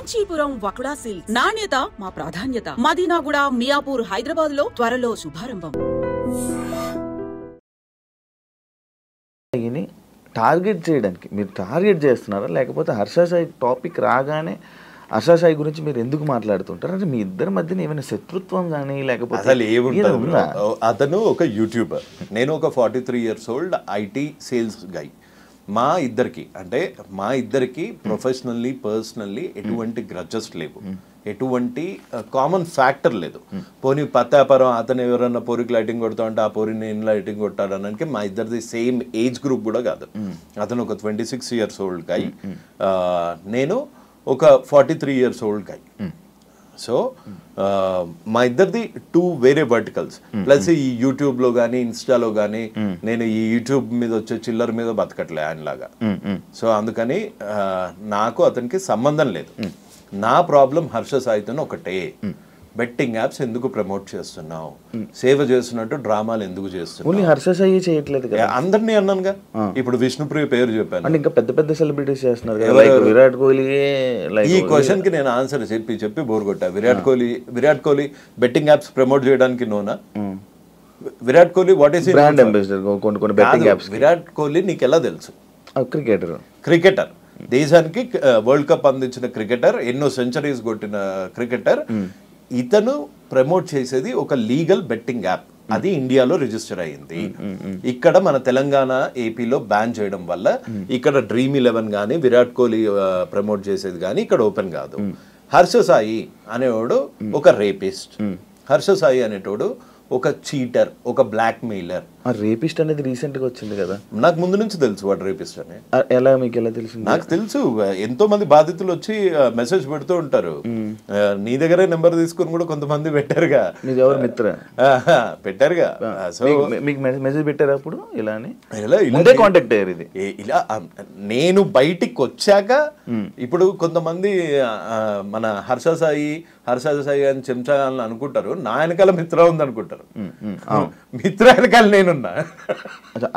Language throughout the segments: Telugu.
కాంచీపురం వకుడా సిల్క్స్ నాణ్యత మా ప్రాధాన్యత. మదీనాగూడ, మియాపూర్, హైదరాబాద్ లో త్వరలో శుభారంభం. టార్గెట్ చేయడానికి మీరు టార్గెట్ చేస్తున్నారా, లేకపోతే హర్ష సాయి టాపిక్ రాగానే హర్ష సాయి గురించి మీరు ఎందుకు మాట్లాడుతుంటారు? అంటే మీ ఇద్దరి మధ్యన ఏమైనా శత్రుత్వం కానీ లేకపోతే అసలు ఏముంటుందా? అతను ఒక యూట్యూబర్, నేను ఒక 43 years old ఐటీ సేల్స్ గై. మా ఇద్దరికి ప్రొఫెషనల్లీ పర్సనల్లీ ఎటువంటి గ్రడ్జెస్ లేవు, ఎటువంటి కామన్ ఫ్యాక్టర్ లేదు. పోనీ పత్తాపరం అతను ఎవరన్నా పోరికి లైటింగ్ కొడతా అంటే ఆ పోరి నేను లైటింగ్ కొట్టాడు అనడానికి మా ఇద్దరిది సేమ్ ఏజ్ గ్రూప్ కూడా కాదు. అతను ఒక 26 years old గై, నేను ఒక 43 years old గై. సో మా ఇద్దరిది 2 వేరే వర్టికల్స్. ప్లస్ ఈ యూట్యూబ్లో కానీ ఇన్స్టాలో కానీ నేను ఈ యూట్యూబ్ మీద వచ్చే చిల్లర మీద బతకట్లే ఆయనలాగా. సో అందుకని నాకు అతనికి సంబంధం లేదు. నా ప్రాబ్లం హర్ష సాయితో ఒకటే, బెట్టింగ్ యాప్స్ ఎందుకు ప్రమోట్ చేస్తున్నావు, సేవ చేస్తున్నట్టు డ్రామాలు ఎందుకు చేస్తున్నావు? హర్ష సాయి చేయట్లేదు కదా, అందరినీ అన్నానుగా. ఇప్పుడు విష్ణుప్రియ పేరు చెప్పాను, ఇంకా పెద్ద పెద్ద సెలబ్రిటీస్ చేస్తున్నారు, విరాట్ కోహ్లీ. ఈ క్వశ్చన్ కి నేను ఆన్సర్ చెప్పి బోర్ కొట్టా. Virat Kohli betting apps promote చేయడానికి నోనా? Virat Kohli what is brand ambassador కొన్ని బెట్టింగ్ యాప్స్. విరాట్ కోహ్లీ నీకు ఎలా తెలుసు? క్రికెటర్, దేశానికి వరల్డ్ కప్ అందించిన క్రికెటర్, ఎన్నో సెంచరీస్ కొట్టిన క్రికెటర్. ఇతను ప్రమోట్ చేసేది ఒక లీగల్ బెట్టింగ్ యాప్, అది ఇండియాలో రిజిస్టర్ అయ్యింది. ఇక్కడ మన తెలంగాణ, ఏపీలో బ్యాన్ చేయడం వల్ల ఇక్కడ Dream11 కానీ విరాట్ కోహ్లీ ప్రమోట్ చేసేది కానీ ఇక్కడ ఓపెన్ కాదు. హర్ష సాయి అనేవాడు ఒక రేపిస్ట్, హర్ష సాయి అనేటోడు ఒక చీటర్, ఒక బ్లాక్ మెయిలర్. రేపిస్ట్ అనేది రీసెంట్ గా వచ్చింది కదా, నాకు ముందు నుంచి తెలుసు వాడు రేపిస్ట్ అని. ఎలా మీకు ఎలా తెలుసు? నాకు తెలుసు, ఎంతో మంది బాధితులు వచ్చి మెసేజ్ పెడుతూ ఉంటారు. నీ దగ్గరే నెంబర్ తీసుకుని కూడా కొంతమంది పెట్టారుగా, పెట్టారుగా. సో మీకు మెసేజ్ పెట్టారు అప్పుడు ఇలా అని? కాంటాక్ట్ అయ్యారు. ఇది ఇలా నేను బయటికి వచ్చాక ఇప్పుడు కొంతమంది మన హర్ష సాయి అని చెంచా అని అనుకుంటారు, నా వెనకాల మిత్ర ఉంది అనుకుంటారు. మిత్ర వెనకాల నేనున్నా.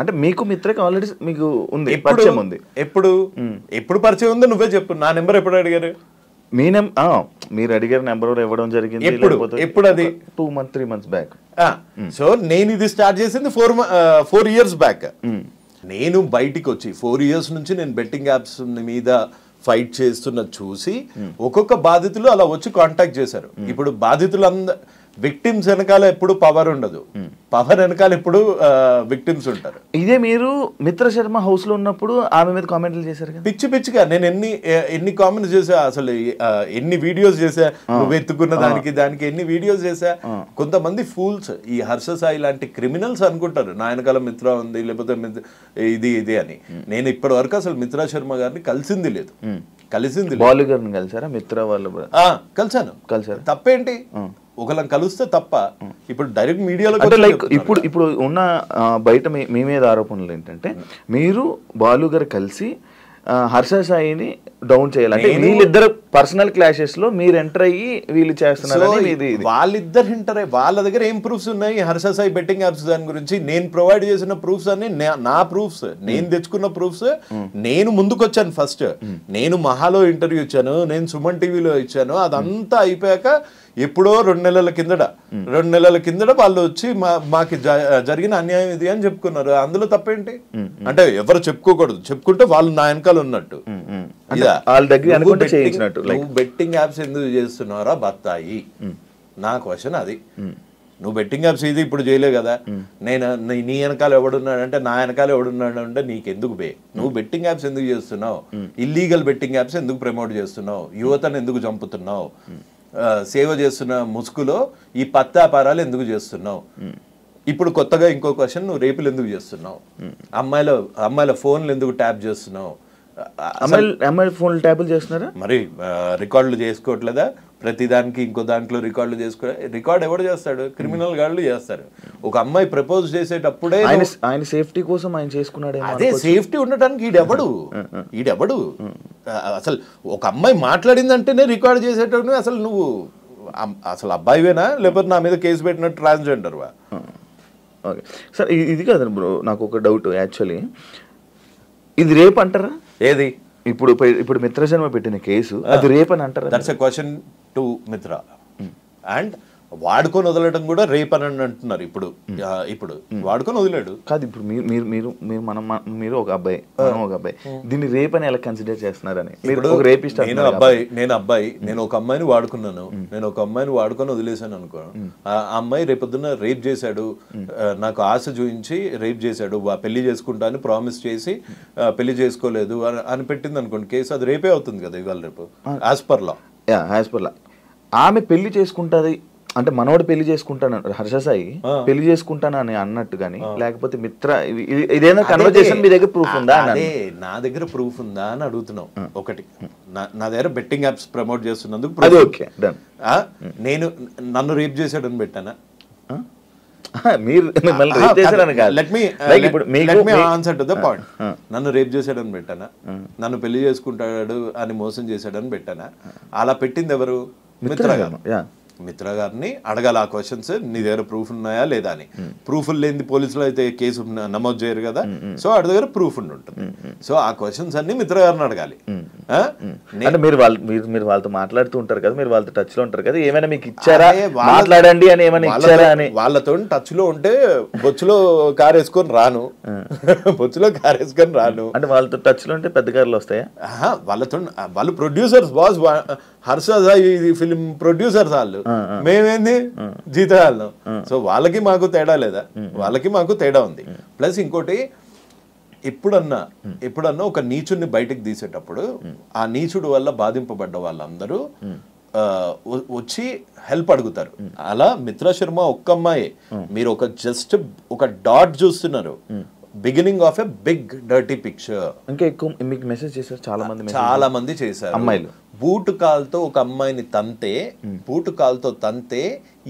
అంటే మీకు మిత్రకి ఆల్రెడీ మీకు ఉంది, పరిచయం ఉంది. ఎప్పుడు పరిచయం ఉందో నువ్వే చెప్పు. నా నెంబర్ ఎప్పుడు అడిగారు? మీరు అడిగారు నెంబర్ ఇవ్వడం జరిగింది. ఎప్పుడు? అది 2-3 months బ్యాక్. సో నేను ఇది స్టార్ట్ చేసింది 4 years బ్యాక్. నేను బయటికి వచ్చి 4 years నుంచి నేను బెట్టింగ్ యాప్స్ మీద ఫైట్ చేస్తున్న చూసి ఒక్కొక్క బాధితులు అలా వచ్చి కాంటాక్ట్ చేశారు. ఇప్పుడు విక్టిమ్స్ వెనకాల ఎప్పుడు పవర్ ఉండదు, పవర్ వెనకాల ఎప్పుడు విక్టిమ్స్ ఉంటారు. ఇదే మీరు మిత్ర శర్మ హౌస్ లో ఉన్నప్పుడు ఆమె మీద కామెంట్లు చేశారు కదా, పిచ్చిగా. నేను ఎన్ని కామెంట్స్ చేసా, అసలు ఎన్ని వీడియోస్ చేసా, నువ్వు ఎత్తుకున్న దానికి ఎన్ని వీడియోస్ చేసా. కొంతమంది ఫూల్స్, ఈ హర్ష సాయి లాంటి క్రిమినల్స్ అనుకుంటారు నా వెనకాల మిత్ర ఉంది లేకపోతే ఇది అని. నేను ఇప్పటి వరకు అసలు మిత్రా శర్మ గారిని కలిసింది లేదు. బాలు గారిని కలిసారా? మిత్ర వాళ్ళు కలిసారు. తప్పేంటి? ఒకళ్ళని కలిస్తే తప్ప. ఇప్పుడు డైరెక్ట్ మీడియాలో లైక్ ఇప్పుడు ఉన్న బయట మీ మీద ఆరోపణలు ఏంటంటే మీరు బాలు గారు కలిసి హర్ష సాయిని డౌన్ చేయాలి, అంటే వీళ్ళిద్దరు పర్సనల్ క్లాషెస్ లో మీరు ఎంటర్ అయ్యి వీళ్ళు చేస్తున్నారు. వాళ్ళిద్దరు ఎంటర్ అయ్యి వాళ్ళ దగ్గర ఏం ప్రూఫ్స్ ఉన్నాయి హర్ష సాయి బెట్టింగ్ యాప్స్ దాని గురించి? నేను ప్రొవైడ్ చేసిన ప్రూఫ్స్ అన్ని నా ప్రూఫ్స్, నేను తెచ్చుకున్న ప్రూఫ్స్. నేను ముందుకు వచ్చాను ఫస్ట్. నేను మహాలో ఇంటర్వ్యూ ఇచ్చాను, నేను సుమన్ టీవీలో ఇచ్చాను. అదంతా అయిపోయాక ఎప్పుడో 2 నెలల కిందట వాళ్ళు వచ్చి మాకు జరిగిన అన్యాయం ఇది అని చెప్పుకున్నారు. అందులో తప్పేంటి? అంటే ఎవరు చెప్పుకోకూడదు, చెప్పుకుంటే వాళ్ళు నా వెనకాల ఉన్నట్టు. నువ్వు బెట్టింగ్ యాప్స్ ఎందుకు చేస్తున్నారా బత్తాయి? నా క్వశ్చన్ అది. నువ్వు బెట్టింగ్ యాప్స్ ఇది ఇప్పుడు చేయలేవు కదా. నీ వెనకాల ఎవడున్నాడంటే నా వెనకాల ఎవడున్నాడు అంటే నీకెందుకు నువ్వు బెట్టింగ్ యాప్స్ ఎందుకు చేస్తున్నావు? ఇల్లీగల్ బెట్టింగ్ యాప్స్ ఎందుకు ప్రమోట్ చేస్తున్నావు? యువతను ఎందుకు చంపుతున్నావు? సేవ చేస్తున్న ముసుగులో ఈ పత్తాపారాలు ఎందుకు చేస్తున్నావు? ఇప్పుడు కొత్తగా ఇంకో క్వశ్చన్, నువ్వు రేపులు ఎందుకు చేస్తున్నావు? అమ్మాయిల ఫోన్లు ఎందుకు ట్యాప్ చేస్తున్నావు? అమ్మాయిల ఫోన్లు ట్యాపులు చేస్తున్నారా? మరి రికార్డులు చేసుకోవట్లేదా? ప్రతిదానికి ఇంకో దాంట్లో రికార్డ్ ఎవడు చేస్తాడు? క్రిమినల్ గాళ్ళు చేస్తారు. ఒక అమ్మాయి ప్రపోజ్ చేసేటప్పుడే ఆయన సేఫ్టీ కోసం ఆయన చేసుకున్నాడు. అదే సేఫ్టీ ఉండటానికి ఈడెవడు అసలు ఒక అమ్మాయి మాట్లాడిందంటేనే రికార్డ్ చేసేటప్పుడు అసలు అబ్బాయివేనా లేకపోతే నా మీద కేసు పెట్టినట్టు ట్రాన్స్జెండర్వా? ఓకే సార్, ఇది కాదు బ్రో, నాకు ఒక డౌట్. యాక్చువల్లీ ఇది రేప్ అంటారా? ఏది ఇప్పుడు మిత్రజన్మ పెట్టిన కేసు అది రేప్ అని అంటారు. దట్స్ ఎ క్వశ్చన్ టు మిత్ర. అండ్ వాడుకొని వదలడం కూడా రేప్ అని అంటున్నారు. ఇప్పుడు వాడుకొని వదిలాడు కాదు. ఇప్పుడు మీరు ఒక అబ్బాయి, ఒక అబ్బాయి, దీన్ని రేప్ అని ఎలా కన్సిడర్ చేస్తున్నారని మీరు ఒక రేపిస్ట్. నేను ఒక అమ్మాయిని వాడుకున్నాను, నేను ఒక అమ్మాయిని వాడుకొని వదిలేసాను అనుకో, ఆ అమ్మాయి రేపొద్దున రేప్ చేశాడు, నాకు ఆశ చూపించి రేప్ చేశాడు, పెళ్లి చేసుకుంటా అని ప్రామిస్ చేసి పెళ్లి చేసుకోలేదు అని పెట్టింది అనుకోండి కేసు, అది రేపే అవుతుంది కదా ఇవాళ రేపు యాజ్ పర్ లా. ఆమె పెళ్లి చేసుకుంటది అంటే మనోడు పెళ్లి చేసుకుంటాను, హర్షసాయి పెళ్లి చేసుకుంటాను అని అన్నట్టు గానీ, లేకపోతే మిత్ర ఇదేనా కన్వర్జేషన్ మీ దగ్గర ప్రూఫ్ ఉందా? అదే నా దగ్గర ప్రూఫ్ ఉందా అని అడుగుతున్నావు. ఒకటి, నా దగ్గర బెట్టింగ్ యాప్స్ ప్రమోట్ చేస్తున్నందుకు నేను నన్ను రేప్ చేశాడని పెట్టానా? నన్ను రేప్ చేశాడని పెట్టానా? నన్ను పెళ్లి చేసుకుంటాడు అని మోసం చేశాడని పెట్టానా? అలా పెట్టింది ఎవరు? మిత్ర గారు. మిత్ర గారిని అడగాలి ఆ క్వశ్చన్స్, నీ దగ్గర ప్రూఫ్ ఉన్నాయా లేదా అని. ప్రూఫ్ లేని పోలీసులు అయితే కేసు నమోదు చేయరు కదా, సో వాడి దగ్గర ప్రూఫ్ ఉంటుంది. సో ఆ క్వశ్చన్స్ అన్ని మిత్ర గారిని అడగాలి. అంటే మీరు వాళ్ళతో మాట్లాడుతూ ఉంటారు కదా, మీరు వాళ్ళతో టచ్ లో ఉంటారు కదా, ఏమైనా మీకు ఇచ్చారా మాట్లాడండి అని ఏమైనా ఇచ్చారా అని? వాళ్ళతో టచ్ లో ఉంటే బొచ్చులో కార్ వేసుకొని రాను, బొచ్చులో కార్ వేసుకొని రాను. అంటే వాళ్ళతో టచ్ లో ఉంటే పెద్ద కార్లు వస్తాయా? వాళ్ళు producers boss, Harsha Sai film producers వాళ్ళు, మేమేంది జీతగాళ్ళం. సో వాళ్ళకి మాకు తేడా లేదా? వాళ్ళకి మాకు తేడా ఉంది. ప్లస్ ఇంకోటి, ఎప్పుడన్నా ఒక నీచుడిని బయటకు తీసేటప్పుడు ఆ నీచుడు వల్ల బాధింపబడ్డ వాళ్ళందరూ వచ్చి హెల్ప్ అడుగుతారు. అలా మిత్ర శర్మ ఒక్క అమ్మాయి, మీరు జస్ట్ ఒక డాట్ చూస్తున్నారు, beginning of a big dirty picture. ఇంకా ఎక్కువ మీకు మెసేజ్ చేశారు చాలా మంది చేశారు. అమ్మాయిలు బూటు కాల్తో ఒక అమ్మాయిని బూటు కాల్తో తంతే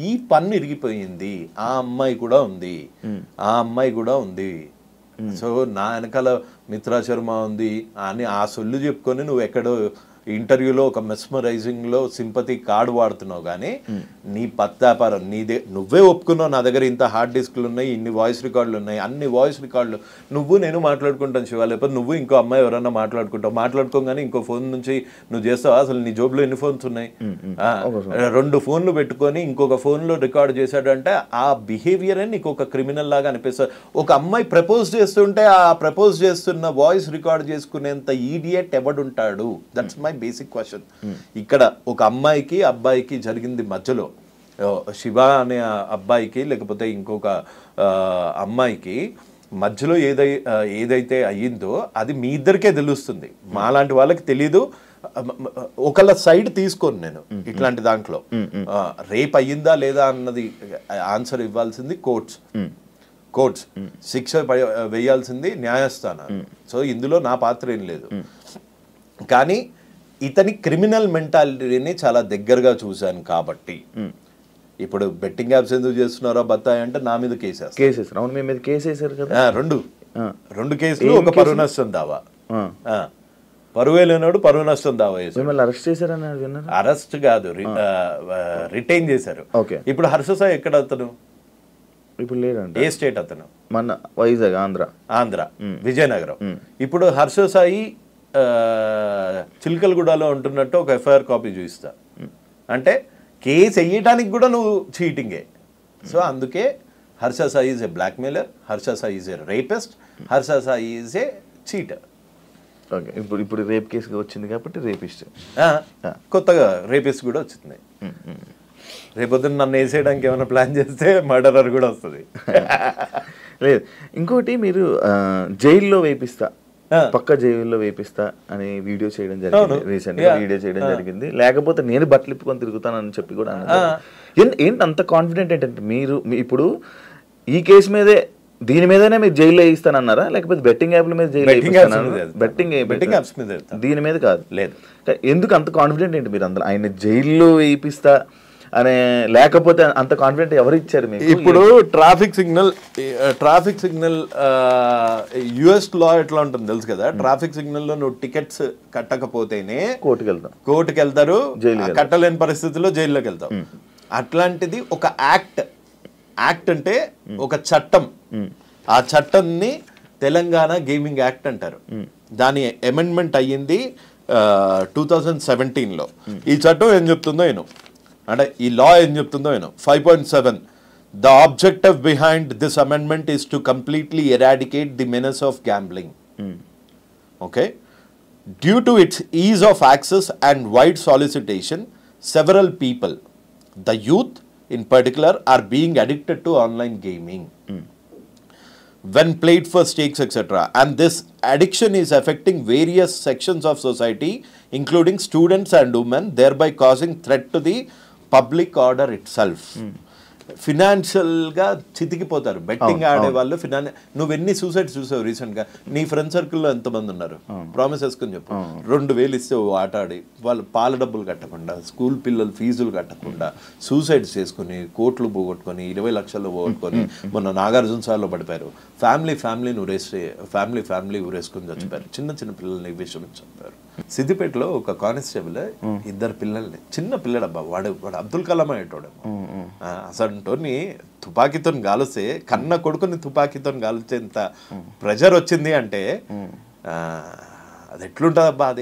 ఈ పన్ను ఇరిగిపోయింది, ఆ అమ్మాయి కూడా ఉంది. సో నా వెనకాల మిత్రా శర్మ ఉంది అని ఆ సొల్లు చెప్పుకొని నువ్వు ఎక్కడో ఇంటర్వ్యూలో ఒక మెస్మరైజింగ్ లో సింపతి కార్డు వాడుతున్నావు, కానీ నీ పత్తాపారం నువ్వే ఒప్పుకున్నావు. నా దగ్గర ఇంత హార్డ్ డిస్క్లు ఉన్నాయి, ఇన్ని వాయిస్ రికార్డులు ఉన్నాయి, అన్ని వాయిస్ రికార్డులు నేను మాట్లాడుకుంటాను శివ, లేకపోతే నువ్వు ఇంకో అమ్మాయి ఎవరన్నా మాట్లాడుకోగానే ఇంకో ఫోన్ నుంచి నువ్వు చేస్తావా? అసలు నీ జోబులో ఎన్ని ఫోన్స్ ఉన్నాయి? 2 ఫోన్లు పెట్టుకొని ఇంకొక ఫోన్ లో రికార్డ్ చేశాడు అంటే ఆ బిహేవియర్ నీకు ఒక క్రిమినల్ లాగా అనిపిస్తుంది. ఒక అమ్మాయి ప్రపోజ్ చేస్తుంటే ఆ ప్రపోజ్ చేస్తున్న వాయిస్ రికార్డ్ చేసుకునేంత ఈడియట్ ఎవడుంటాడు? That's my basic question. ఇక్కడ ఒక అమ్మాయికి అబ్బాయికి జరిగింది మధ్యలో, శివ అనే అబ్బాయికి లేకపోతే ఇంకొక అమ్మాయికి మధ్యలో ఏదైతే అయ్యిందో అది మీ ఇద్దరికే తెలుస్తుంది, మాలాంటి వాళ్ళకి తెలీదు. ఒకళ్ళ సైడ్ తీసుకోను నేను ఇట్లాంటి దాంట్లో. రేప్ అయ్యిందా లేదా అన్నది ఆన్సర్ ఇవ్వాల్సింది కోర్ట్స్, శిక్ష వేయాల్సింది న్యాయస్థానాలు. సో ఇందులో నా పాత్ర ఏం లేదు. కానీ ఇతని క్రిమినల్ మెంటాలిటీని చాలా దగ్గరగా చూశాను కాబట్టి, ఇప్పుడు బెట్టింగ్ యాప్స్ ఎందుకు చేస్తున్నారో బత్తాయి అంటే నా మీద కేసేస్తారు. అవును, మీ మీద కేసేసారు కదా. రెండు కేసులు, ఒక పరువు నష్టం దావా. పరువే లేనాడు పరువు నష్టం దావా మిమ్మల్ని అరెస్ట్ చేశారని. అరెస్ట్ కాదు, రిటైన్ చేశారు. ఇప్పుడు హర్ష సాయి ఎక్కడ అతను? ఇప్పుడు లేదండి. ఏ స్టేట్ అతను? మన వైజాగ్, ఆంధ్ర విజయనగరం. ఇప్పుడు హర్ష సాయి చిల్కలగూడలో ఉంటున్నట్టు ఒక ఎఫ్ఐఆర్ కాపీ చూపిస్తా అంటే కేసు వేయడానికి కూడా నువ్వు చీటింగే. సో అందుకే Harsha Sai is a blackmailer, Harsha Sai is a rapist, Harsha Sai is a cheater. Okay, ఇప్పుడు రేప్ కేసు వచ్చింది కాబట్టి రేపిస్ట్, కొత్తగా రేపిస్ట్ కూడా వచ్చింది. రేపొద్దున నన్ను వేసేయడానికి ఏమైనా ప్లాన్ చేస్తే మర్డరర్ కూడా వస్తుంది. లేదు, ఇంకోటి మీరు జైల్లో వేపిస్తా, పక్క జైల్లో వేపిస్తా అని వీడియో చేయడం జరిగింది, రీసెంట్ గా వీడియో చేయడం జరిగింది. లేకపోతే నేను బట్టలు ఇప్పుకొని తిరుగుతానని చెప్పి కూడా అన్నారు. ఏంటి అంత కాన్ఫిడెంట్ ఏంటంటే మీరు ఇప్పుడు ఈ కేసు మీదే, దీని మీదనే మీరు జైల్లో వేయిస్తానన్నారా, లేకపోతే బెట్టింగ్ యాప్ల మీద బెట్టింగ్ యాప్స్ మీద దీని మీద కాదు? లేదు. ఎందుకు అంత కాన్ఫిడెంట్ ఏంటి మీరు అందులో? ఆయన జైల్లో వేయిస్తా అనే, లేకపోతే అంత కాన్ఫిడెంట్ ఎవరు ఇచ్చారు మీకు? ఇప్పుడు ట్రాఫిక్ సిగ్నల్ యుఎస్ లా ఎట్లా ఉంటుంది తెలుసు కదా. ట్రాఫిక్ సిగ్నల్ లో నువ్వు టికెట్స్ కట్టకపోతేనే కోర్టుకి వెళ్తారు, కట్టలేని పరిస్థితుల్లో జైల్లోకి వెళ్తావు. అట్లాంటిది ఒక యాక్ట్ అంటే ఒక చట్టం. ఆ చట్టంని తెలంగాణ గేమింగ్ యాక్ట్ అంటారు. దాని అమెండ్మెంట్ అయ్యింది 2017లో. ఈ చట్టం ఏం చెప్తుందో ఏను, అంటే ఈ లా ఏం చెప్తుందో ఏను. 5.7 The objective behind this amendment is to completely eradicate the menace of gambling. Okay? Due to its ease of access and wide solicitation, several people, the youth in particular, are being addicted to online gaming when played for stakes, etc. And this addiction is affecting various sections of society, including students and women, thereby causing threat to the public order itself. ఫినాన్షియల్గా చితికిపోతారు బెట్టింగ్ ఆడే వాళ్ళు. నువ్వు ఎన్ని సూసైడ్స్ చూసావు రీసెంట్గా? నీ ఫ్రెండ్ సర్కిల్లో ఎంతమంది ఉన్నారు? ప్రామిస్ వేసుకొని చెప్పు. 2,000 ఇస్తే ఆట ఆడి వాళ్ళు పాల డబ్బులు కట్టకుండా, స్కూల్ పిల్లలు ఫీజులు కట్టకుండా సూసైడ్స్ చేసుకుని కోట్లు పోగొట్టుకొని 20 లక్షలు పోగొట్టుకొని మొన్న నాగార్జున సార్లో పడిపోయారు. ఫ్యామిలీని ఊరేసుకొని చచ్చిపోయారు. చిన్న పిల్లల్ని విషయం చంపారు. సిద్దిపేటలో ఒక కానిస్టేబుల్ 2 పిల్లల్ని, చిన్న పిల్లడబ్బా, వాడు అబ్దుల్ కలాం అయ్యేటోడేమో, అసంటోని తుపాకీతో గాలిస్తే, కన్న కొడుకుని తుపాకీతో గాలిచేంత ప్రెజర్ వచ్చింది అంటే అది ఎట్లుంటుంది బాధ.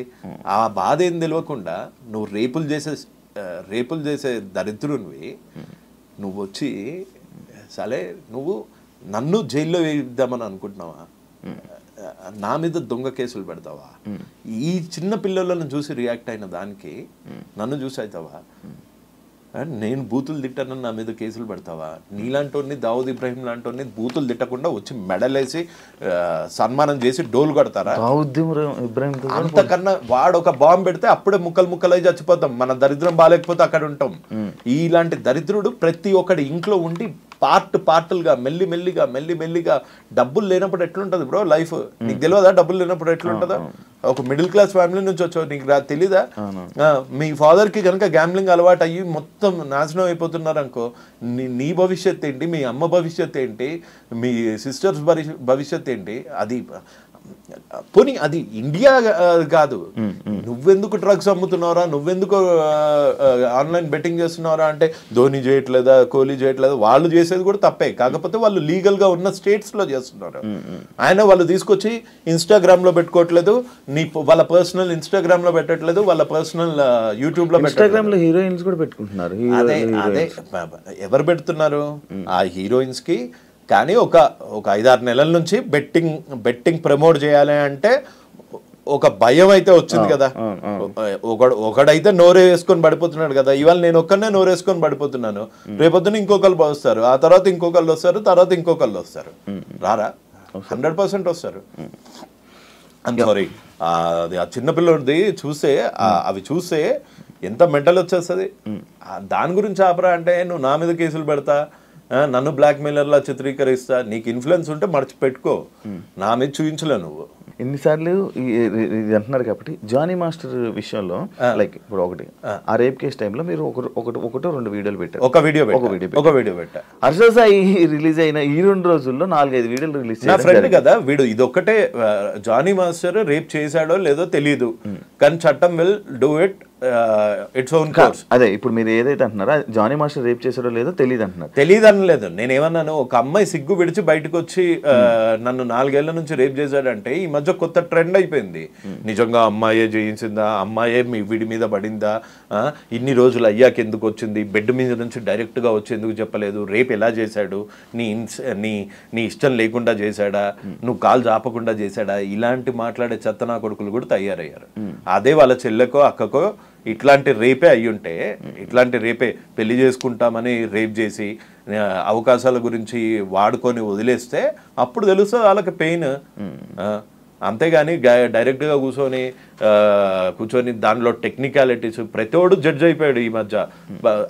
ఆ బాధ ఏం తెలియకుండా నువ్వు రేపులు చేసే దరిద్రునివి నువ్వు వచ్చి సరే నువ్వు నన్ను జైల్లో వేయిద్దామని అనుకుంటున్నావా? నా మీద దొంగ కేసులు పెడతావా? ఈ చిన్న పిల్లలను చూసి రియాక్ట్ అయిన దానికి నన్ను చూసి అవుతావా? నేను బూతులు తిట్టానని నా మీద కేసులు పెడతావా? నీలాంటి దావుద్ ఇబ్రాహిం లాంటి బూతులు తిట్టకుండా వచ్చి మెడలేసి సన్మానం చేసి డోలు కొడతారా? అంతకన్నా వాడు ఒక బాంబు పెడితే అప్పుడే ముక్కలు చచ్చిపోతాం. మన దరిద్రం బాగాలేకపోతే అక్కడ ఉంటాం. ఇలాంటి దరిద్రుడు ప్రతి ఒక్కడి ఇంట్లో ఉండి పార్టులుగా మెల్లిమెల్లిగా డబ్బులు లేనప్పుడు ఎట్లుంటది బ్రో లైఫ్? నీకు తెలియదా డబ్బులు లేనప్పుడు ఎట్లుంటుందో? ఒక మిడిల్ క్లాస్ ఫ్యామిలీ నుంచి వచ్చావు, నీకు తెలీదా? మీ ఫాదర్ కి కనుక గ్యాంబ్లింగ్ అలవాటు అయ్యి మొత్తం నాశనం అయిపోతున్నారు అనుకో, నీ భవిష్యత్ ఏంటి? మీ అమ్మ భవిష్యత్ ఏంటి? మీ సిస్టర్స్ భవిష్యత్ ఏంటి? అది పోనీ అది ఇండియా కాదు. నువ్వెందుకు డ్రగ్స్ అమ్ముతున్నారా, నువ్వెందుకు ఆన్లైన్ బెట్టింగ్ చేస్తున్నారా అంటే ధోని చేయట్లేదా, కోహ్లీ చేయట్లేదా? వాళ్ళు చేసేది కూడా తప్పే, కాకపోతే వాళ్ళు లీగల్ గా ఉన్న స్టేట్స్ లో చేస్తున్నారు. వాళ్ళు తీసుకొచ్చి ఇన్స్టాగ్రామ్ లో పెట్టుకోవట్లేదు, వాళ్ళ పర్సనల్ ఇన్స్టాగ్రామ్ లో పెట్టట్లేదు, వాళ్ళ పర్సనల్ యూట్యూబ్ లో పెట్టట్లేదు. హీరోయిన్స్ కూడా పెట్టుకుంటున్నారు. అదే ఎవరు పెడుతున్నారు? ఆ హీరోయిన్స్ కి. కానీ ఒక 5-6 నెలల నుంచి బెట్టింగ్ ప్రమోట్ చేయాలి అంటే ఒక భయం అయితే వచ్చింది కదా. ఒకడైతే నోరే వేసుకొని పడిపోతున్నాడు కదా. ఇవాళ నేను ఒక్కనే నోరు వేసుకొని పడిపోతున్నాను, రేపొద్దున ఇంకొకళ్ళు వస్తారు, ఆ తర్వాత ఇంకొకళ్ళు వస్తారు, తర్వాత ఇంకొకళ్ళు వస్తారు. రారా? 100% వస్తారు. సారీ, అది ఆ చిన్నపిల్లడిది చూస్తే అవి చూస్తే ఎంత మెంటల్ వచ్చేస్తుంది. దాని గురించి ఆపరా అంటే నువ్వు నా మీద కేసులు పెడతా, నన్ను బ్లాక్ మెయిలర్లా చిత్రీకరిస్తా. నీకు ఇన్ఫ్లుయెన్స్ ఉంటే మర్చిపెట్టుకో, నా మీద చూపించలే నువ్వు. ఎన్నిసార్లు ఇది అంటున్నారు కాబట్టి జానీ మాస్టర్ విషయంలో లైక్ ఇప్పుడు ఒకటి ఆ రేప్ కేసు టైంలో మీరు ఒకటో 2 వీడియోలు పెట్టారు. ఒక వీడియో పెట్టా. హర్ష సాయి రిలీజ్ అయిన ఈ 2 రోజుల్లో 4-5 వీడియోలు రిలీజ్. నా ఫ్రెండ్ కదా వీడు. ఇదొక్కటే జానీ మాస్టర్ రేప్ చేశాడో లేదో తెలియదు, కానీ చట్టం will do it its own course. అదే ఇప్పుడు మీరు ఏదైతే అంటున్నారో జానీ మాస్టర్ రేప్ చేశాడో లేదో తెలియదు అంటున్నారు. తెలియదు అనలేదు. నేనేమన్నాను, ఒక అమ్మాయి సిగ్గు విడిచి బయటకు వచ్చి నన్ను 4 ఏళ్ల నుంచి రేప్ చేశాడంటే ఈ మధ్య కొత్త ట్రెండ్ అయిపోయింది. నిజంగా అమ్మాయే చేయించిందా, అమ్మాయే మీ వీడి మీద పడిందా, ఇన్ని రోజులు అయ్యాక ఎందుకు వచ్చింది, బెడ్ మీద నుంచి డైరెక్ట్ గా వచ్చి ఎందుకు చెప్పలేదు, రేపు ఎలా చేశాడు, నీ ఇష్టం లేకుండా చేశాడా, నువ్వు కాలు చాపకుండా చేశాడా, ఇలాంటి మాట్లాడే చెత్తనా కొడుకులు కూడా తయారయ్యారు. అదే వాళ్ళ చెల్లెకో అక్కకో ఇట్లాంటి రేపే అయ్యుంటే, ఇట్లాంటి రేపే పెళ్లి చేసుకుంటామని రేప్ చేసి అవకాశాల గురించి వాడుకొని వదిలేస్తే అప్పుడు తెలుస్తుంది వాళ్ళకి పెయిన్. అంతేగాని డైరెక్ట్గా కూర్చొని దానిలో టెక్నికాలిటీస్ ప్రతివాడు జడ్జ్ అయిపోయాడు ఈ మధ్య.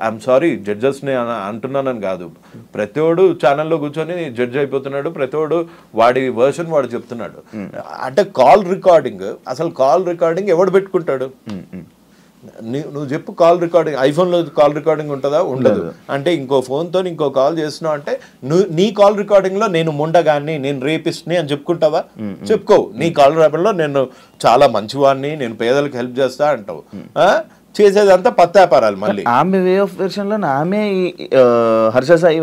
ఐఎమ్ సారీ జడ్జెస్ని అంటున్నానని కాదు, ప్రతివాడు ఛానల్లో కూర్చొని జడ్జ్ అయిపోతున్నాడు, ప్రతివాడు వాడి వర్షన్ వాడు చెప్తున్నాడు. అంటే కాల్ రికార్డింగ్ ఎవడు పెట్టుకుంటాడు? నువ్వు చెప్పు. కాల్ రికార్డింగ్ ఐఫోన్లో కాల్ రికార్డింగ్ ఉంటుందా? ఉండదు. అంటే ఇంకో ఫోన్తో ఇంకో కాల్ చేస్తున్నావు అంటే నీ కాల్ రికార్డింగ్లో నేను ముండగాన్ని, నేను రేపిస్ట్ని అని చెప్పుకుంటావా? చెప్పుకో. నీ కాల్ రికార్డింగ్లో నేను చాలా మంచివాడిని, నేను పేదలకు హెల్ప్ చేస్తా అంటావు. చేసేదంతా పత్తాపారాలు. మళ్ళీ ఆమె వే ఆఫ్ వెర్షన్ లో ఆమె హర్ష సాయి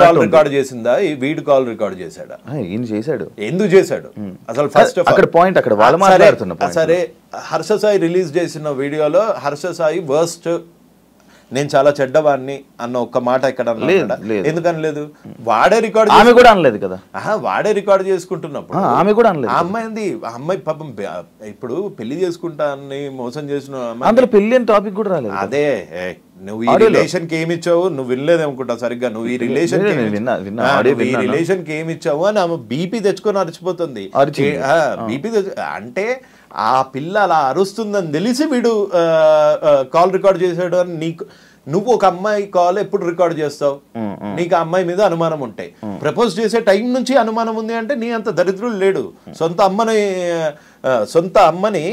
కాల్ రికార్డ్ చేసిందా, వీడు కాల్ రికార్డ్ చేశాడా? ఈయన చేశాడు. ఎందుకు చేశాడు అసలు? ఫస్ట్ అక్కడ పాయింట్ అక్కడ వాళ్ళు మాట్లాడుతున్న సరే, హర్ష సాయి రిలీజ్ చేసిన వీడియోలో హర్ష సాయి వర్స్ట్, నేను చాలా చెడ్డవాడిని అన్న ఒక్క మాట ఇక్కడ ఎందుకని లేదు? వాడే రికార్డ్, ఆమె కూడా అనలేదు కదా. వాడే రికార్డ్ చేసుకుంటున్నప్పుడు ఆమె కూడా అనలేదు. ఆ అమ్మాయి పాపం ఇప్పుడు పెళ్లి చేసుకుంటా అని మోసం చేసిన అందులో పెళ్లి అని టాపిక్ కూడా రాలేదు. అదే, నువ్వు ఈ రిలేషన్ కి ఏమి ఇచ్చావు, నువ్వు వినలేదు అనుకుంటా సరిగ్గా. నువ్వు ఈ రిలేషన్ కి ఏమి ఇచ్చావు అని ఆమె బీపీ తెచ్చుకొని అరిచిపోతుంది. బీపీ అంటే ఆ పిల్ల అలా అరుస్తుందని తెలిసి వీడు కాల్ రికార్డ్ చేశాడు అని నీకు, నువ్వు ఒక అమ్మాయి కాల్ ఎప్పుడు రికార్డ్ చేస్తావు? నీకు ఆ అమ్మాయి మీద అనుమానం ఉంటాయి. ప్రపోజ్ చేసే టైం నుంచి అనుమానం ఉంది అంటే నీ అంత దరిద్రుడు లేడు. సొంత అమ్మని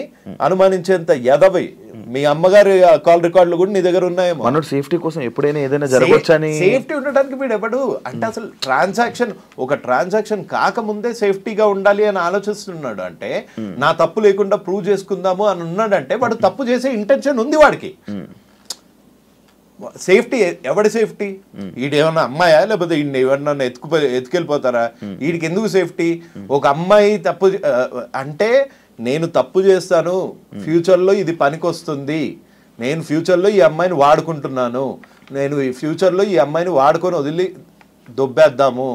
అనుమానించేంత ఎదవై మీ అమ్మగారి కాల్ రికార్డులు కూడా నీ దగ్గర ఉన్నాయేమో. మనోడు సేఫ్టీ కోసం ఎప్పుడైనా ఏదైనా జరగొచ్చని, సేఫ్టీ ఉండడానికి వీడు ఎవడు అంటే అసలు ట్రాన్సాక్షన్ కాకముందే సేఫ్టీగా ఉండాలి అని ఆలోచిస్తున్నాడు. అంటే నా తప్పు లేకుండా ప్రూవ్ చేసుకుందాము అని ఉన్నాడంటే వాడు తప్పు చేసే ఇంటెన్షన్ ఉంది వాడికి. సేఫ్టీ ఎవడి సేఫ్టీ? ఈడేమన్నా అమ్మాయా లేకపోతే ఈయన ఎవరన్నా ఎత్తుకెళ్ళిపోతారా? వీడికి ఎందుకు సేఫ్టీ? ఒక అమ్మాయి తప్పు అంటే నేను తప్పు చేస్తాను, ఫ్యూచర్లో ఇది పనికొస్తుంది, నేను ఫ్యూచర్లో ఈ అమ్మాయిని వాడుకుంటున్నాను, నేను ఈ ఫ్యూచర్లో ఈ అమ్మాయిని వాడుకొని వదిలి దొబ్బేద్దాము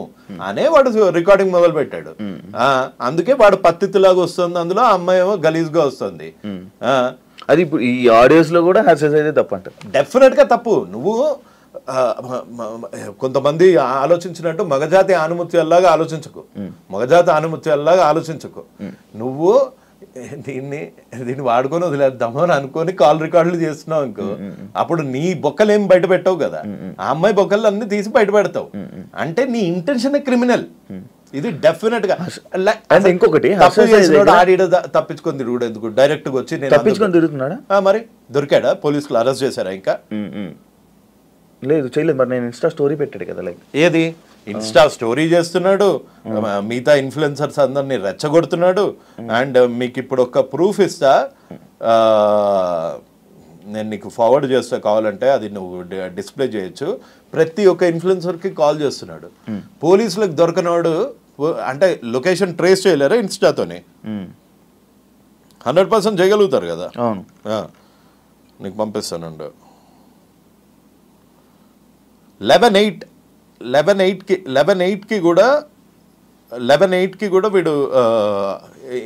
అనే వాడు రికార్డింగ్ మొదలు పెట్టాడు. అందుకే వాడు పత్తిలాగా వస్తుంది, అందులో ఆ అమ్మాయి ఏమో గలీజ్గా వస్తుంది. అది ఇప్పుడు ఈ ఆడియోస్ లో కూడా హర్షస్ అయితే తప్పు అంట. డెఫినెట్ గా తప్పు. నువ్వు కొంతమంది ఆలోచించినట్టు మగజాతి ఆనుమత్యాల్లాగా ఆలోచించకు. నువ్వు దీన్ని వాడుకొని వదిలేద్దాము అని అనుకొని కాల్ రికార్డులు చేస్తున్నావు అనుకో, అప్పుడు నీ బొక్కలు ఏం బయట పెట్టావు కదా, ఆ అమ్మాయి బొక్కలు అన్ని తీసి బయట పెడతావు. అంటే నీ ఇంటెన్షన్ క్రిమినల్. ఇది డెఫినెట్ గా. ఇంకొకటి తప్పించుకొని తిరుగుడు ఎందుకు? డైరెక్ట్ గా వచ్చి తప్పించుకొని తిరుగుతున్నాడా? మరి దొరికాడా? పోలీసులు అరెస్ట్ చేశారా? ఇంకా లేదు, చేయలేదు. మరి నేను ఇన్స్టా స్టోరీ పెట్టాడు కదా, లైక్ ఏది ఇన్స్టా స్టోరీ చేస్తున్నాడు, మిగతా ఇన్ఫ్లుయెన్సర్స్ అందరినీ రెచ్చగొడుతున్నాడు. అండ్ మీకు ఇప్పుడు ఒక ప్రూఫ్ ఇస్తా, నేను నీకు ఫార్వర్డ్ చేస్తా కావాలంటే, అది నువ్వు డిస్ప్లే చేయొచ్చు. ప్రతి ఒక్క ఇన్ఫ్లుయెన్సర్కి కాల్ చేస్తున్నాడు. పోలీసులకు దొరకనవాడు అంటే లొకేషన్ ట్రేస్ చేయలేరా ఇన్స్టాతోనే? 100% చేయగలుగుతారు కదా. నీకు పంపిస్తానండి. 11/8కి కూడా వీడు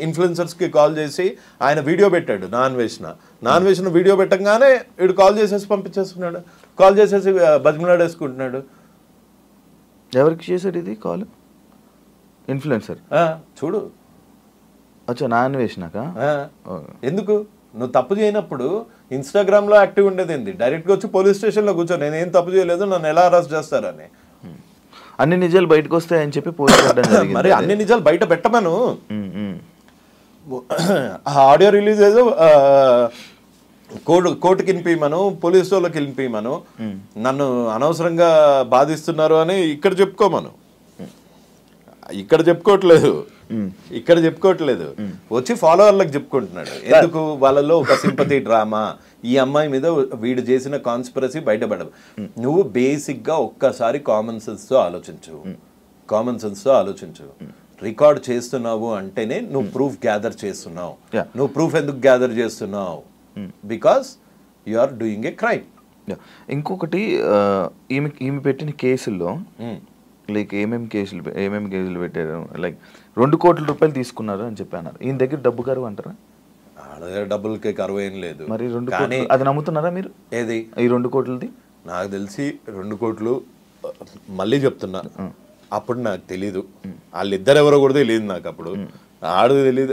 ఇన్ఫ్లుయెన్సర్స్కి కాల్ చేసి ఆయన వీడియో పెట్టాడు. నాన్ వేసిన వీడియో పెట్టంగానే వీడు కాల్ చేసేసి పంపించేస్తున్నాడు. కాల్ చేసేసి బతిమలాడేసుకుంటున్నాడు. ఎవరికి చేశాడు ఇది కాల్? ఇన్ఫ్లుయెన్సర్ చూడు. అచ్చా, నాన్ వేసినాక ఎందుకు? నువ్వు తప్పు చేయనప్పుడు ఇన్స్టాగ్రామ్లో యాక్టివ్ ఉండేది ఏంది? డైరెక్ట్గా వచ్చి పోలీస్ స్టేషన్లో కూర్చో, నేను ఏం తప్పు చేయలేదు, నన్ను ఎలా అరెస్ట్ చేస్తారని. అన్ని నిజాలు బయటకు వస్తాయని చెప్పి మరి అన్ని నిజాలు బయట పెట్టమను. ఆడియో రిలీజ్ ఏదో కోర్టుకి వినిపించమను, పోలీసు వాళ్ళకి వినిపించమను, నన్ను అనవసరంగా బాధిస్తున్నారు అని ఇక్కడ చెప్పుకోమను. ఇక్కడ చెప్పుకోవట్లేదు, వచ్చి ఫాలోవర్లకు చెప్పుకుంటున్నాడు. ఎందుకు? వాళ్ళలో ఒక సింపతి డ్రామా, ఈ అమ్మాయి మీద వీడు చేసిన కాన్స్పిరసీ బయటపడదు. నువ్వు బేసిక్గా ఒక్కసారి కామన్ సెన్స్తో ఆలోచించు. రికార్డ్ చేస్తున్నావు అంటేనే నువ్వు ప్రూఫ్ గ్యాదర్ చేస్తున్నావు. నువ్వు ప్రూఫ్ ఎందుకు గ్యాదర్ చేస్తున్నావు? Because you are doing a crime. ఇంకొకటి, ఈమె పెట్టిన కేసుల్లో లైక్ ఏమేమి కేసులు పెట్టారు, లైక్ 2 కోట్ల రూపాయలు తీసుకున్నారు అని చెప్పాను. ఈయన దగ్గర డబ్బు కరువు అంటారా? డబ్బులకి కరువు ఏం లేదు. మరి 2 కోట్లు అది నమ్ముతున్నారా మీరు? ఏది ఈ 2 కోట్లది? నాకు తెలిసి 2 కోట్లు, మళ్ళీ చెప్తున్నా, అప్పుడు నాకు తెలీదు. వాళ్ళిద్దరు ఎవరో కూడా తెలియదు నాకు. అప్పుడు ఆడు తెలీదు,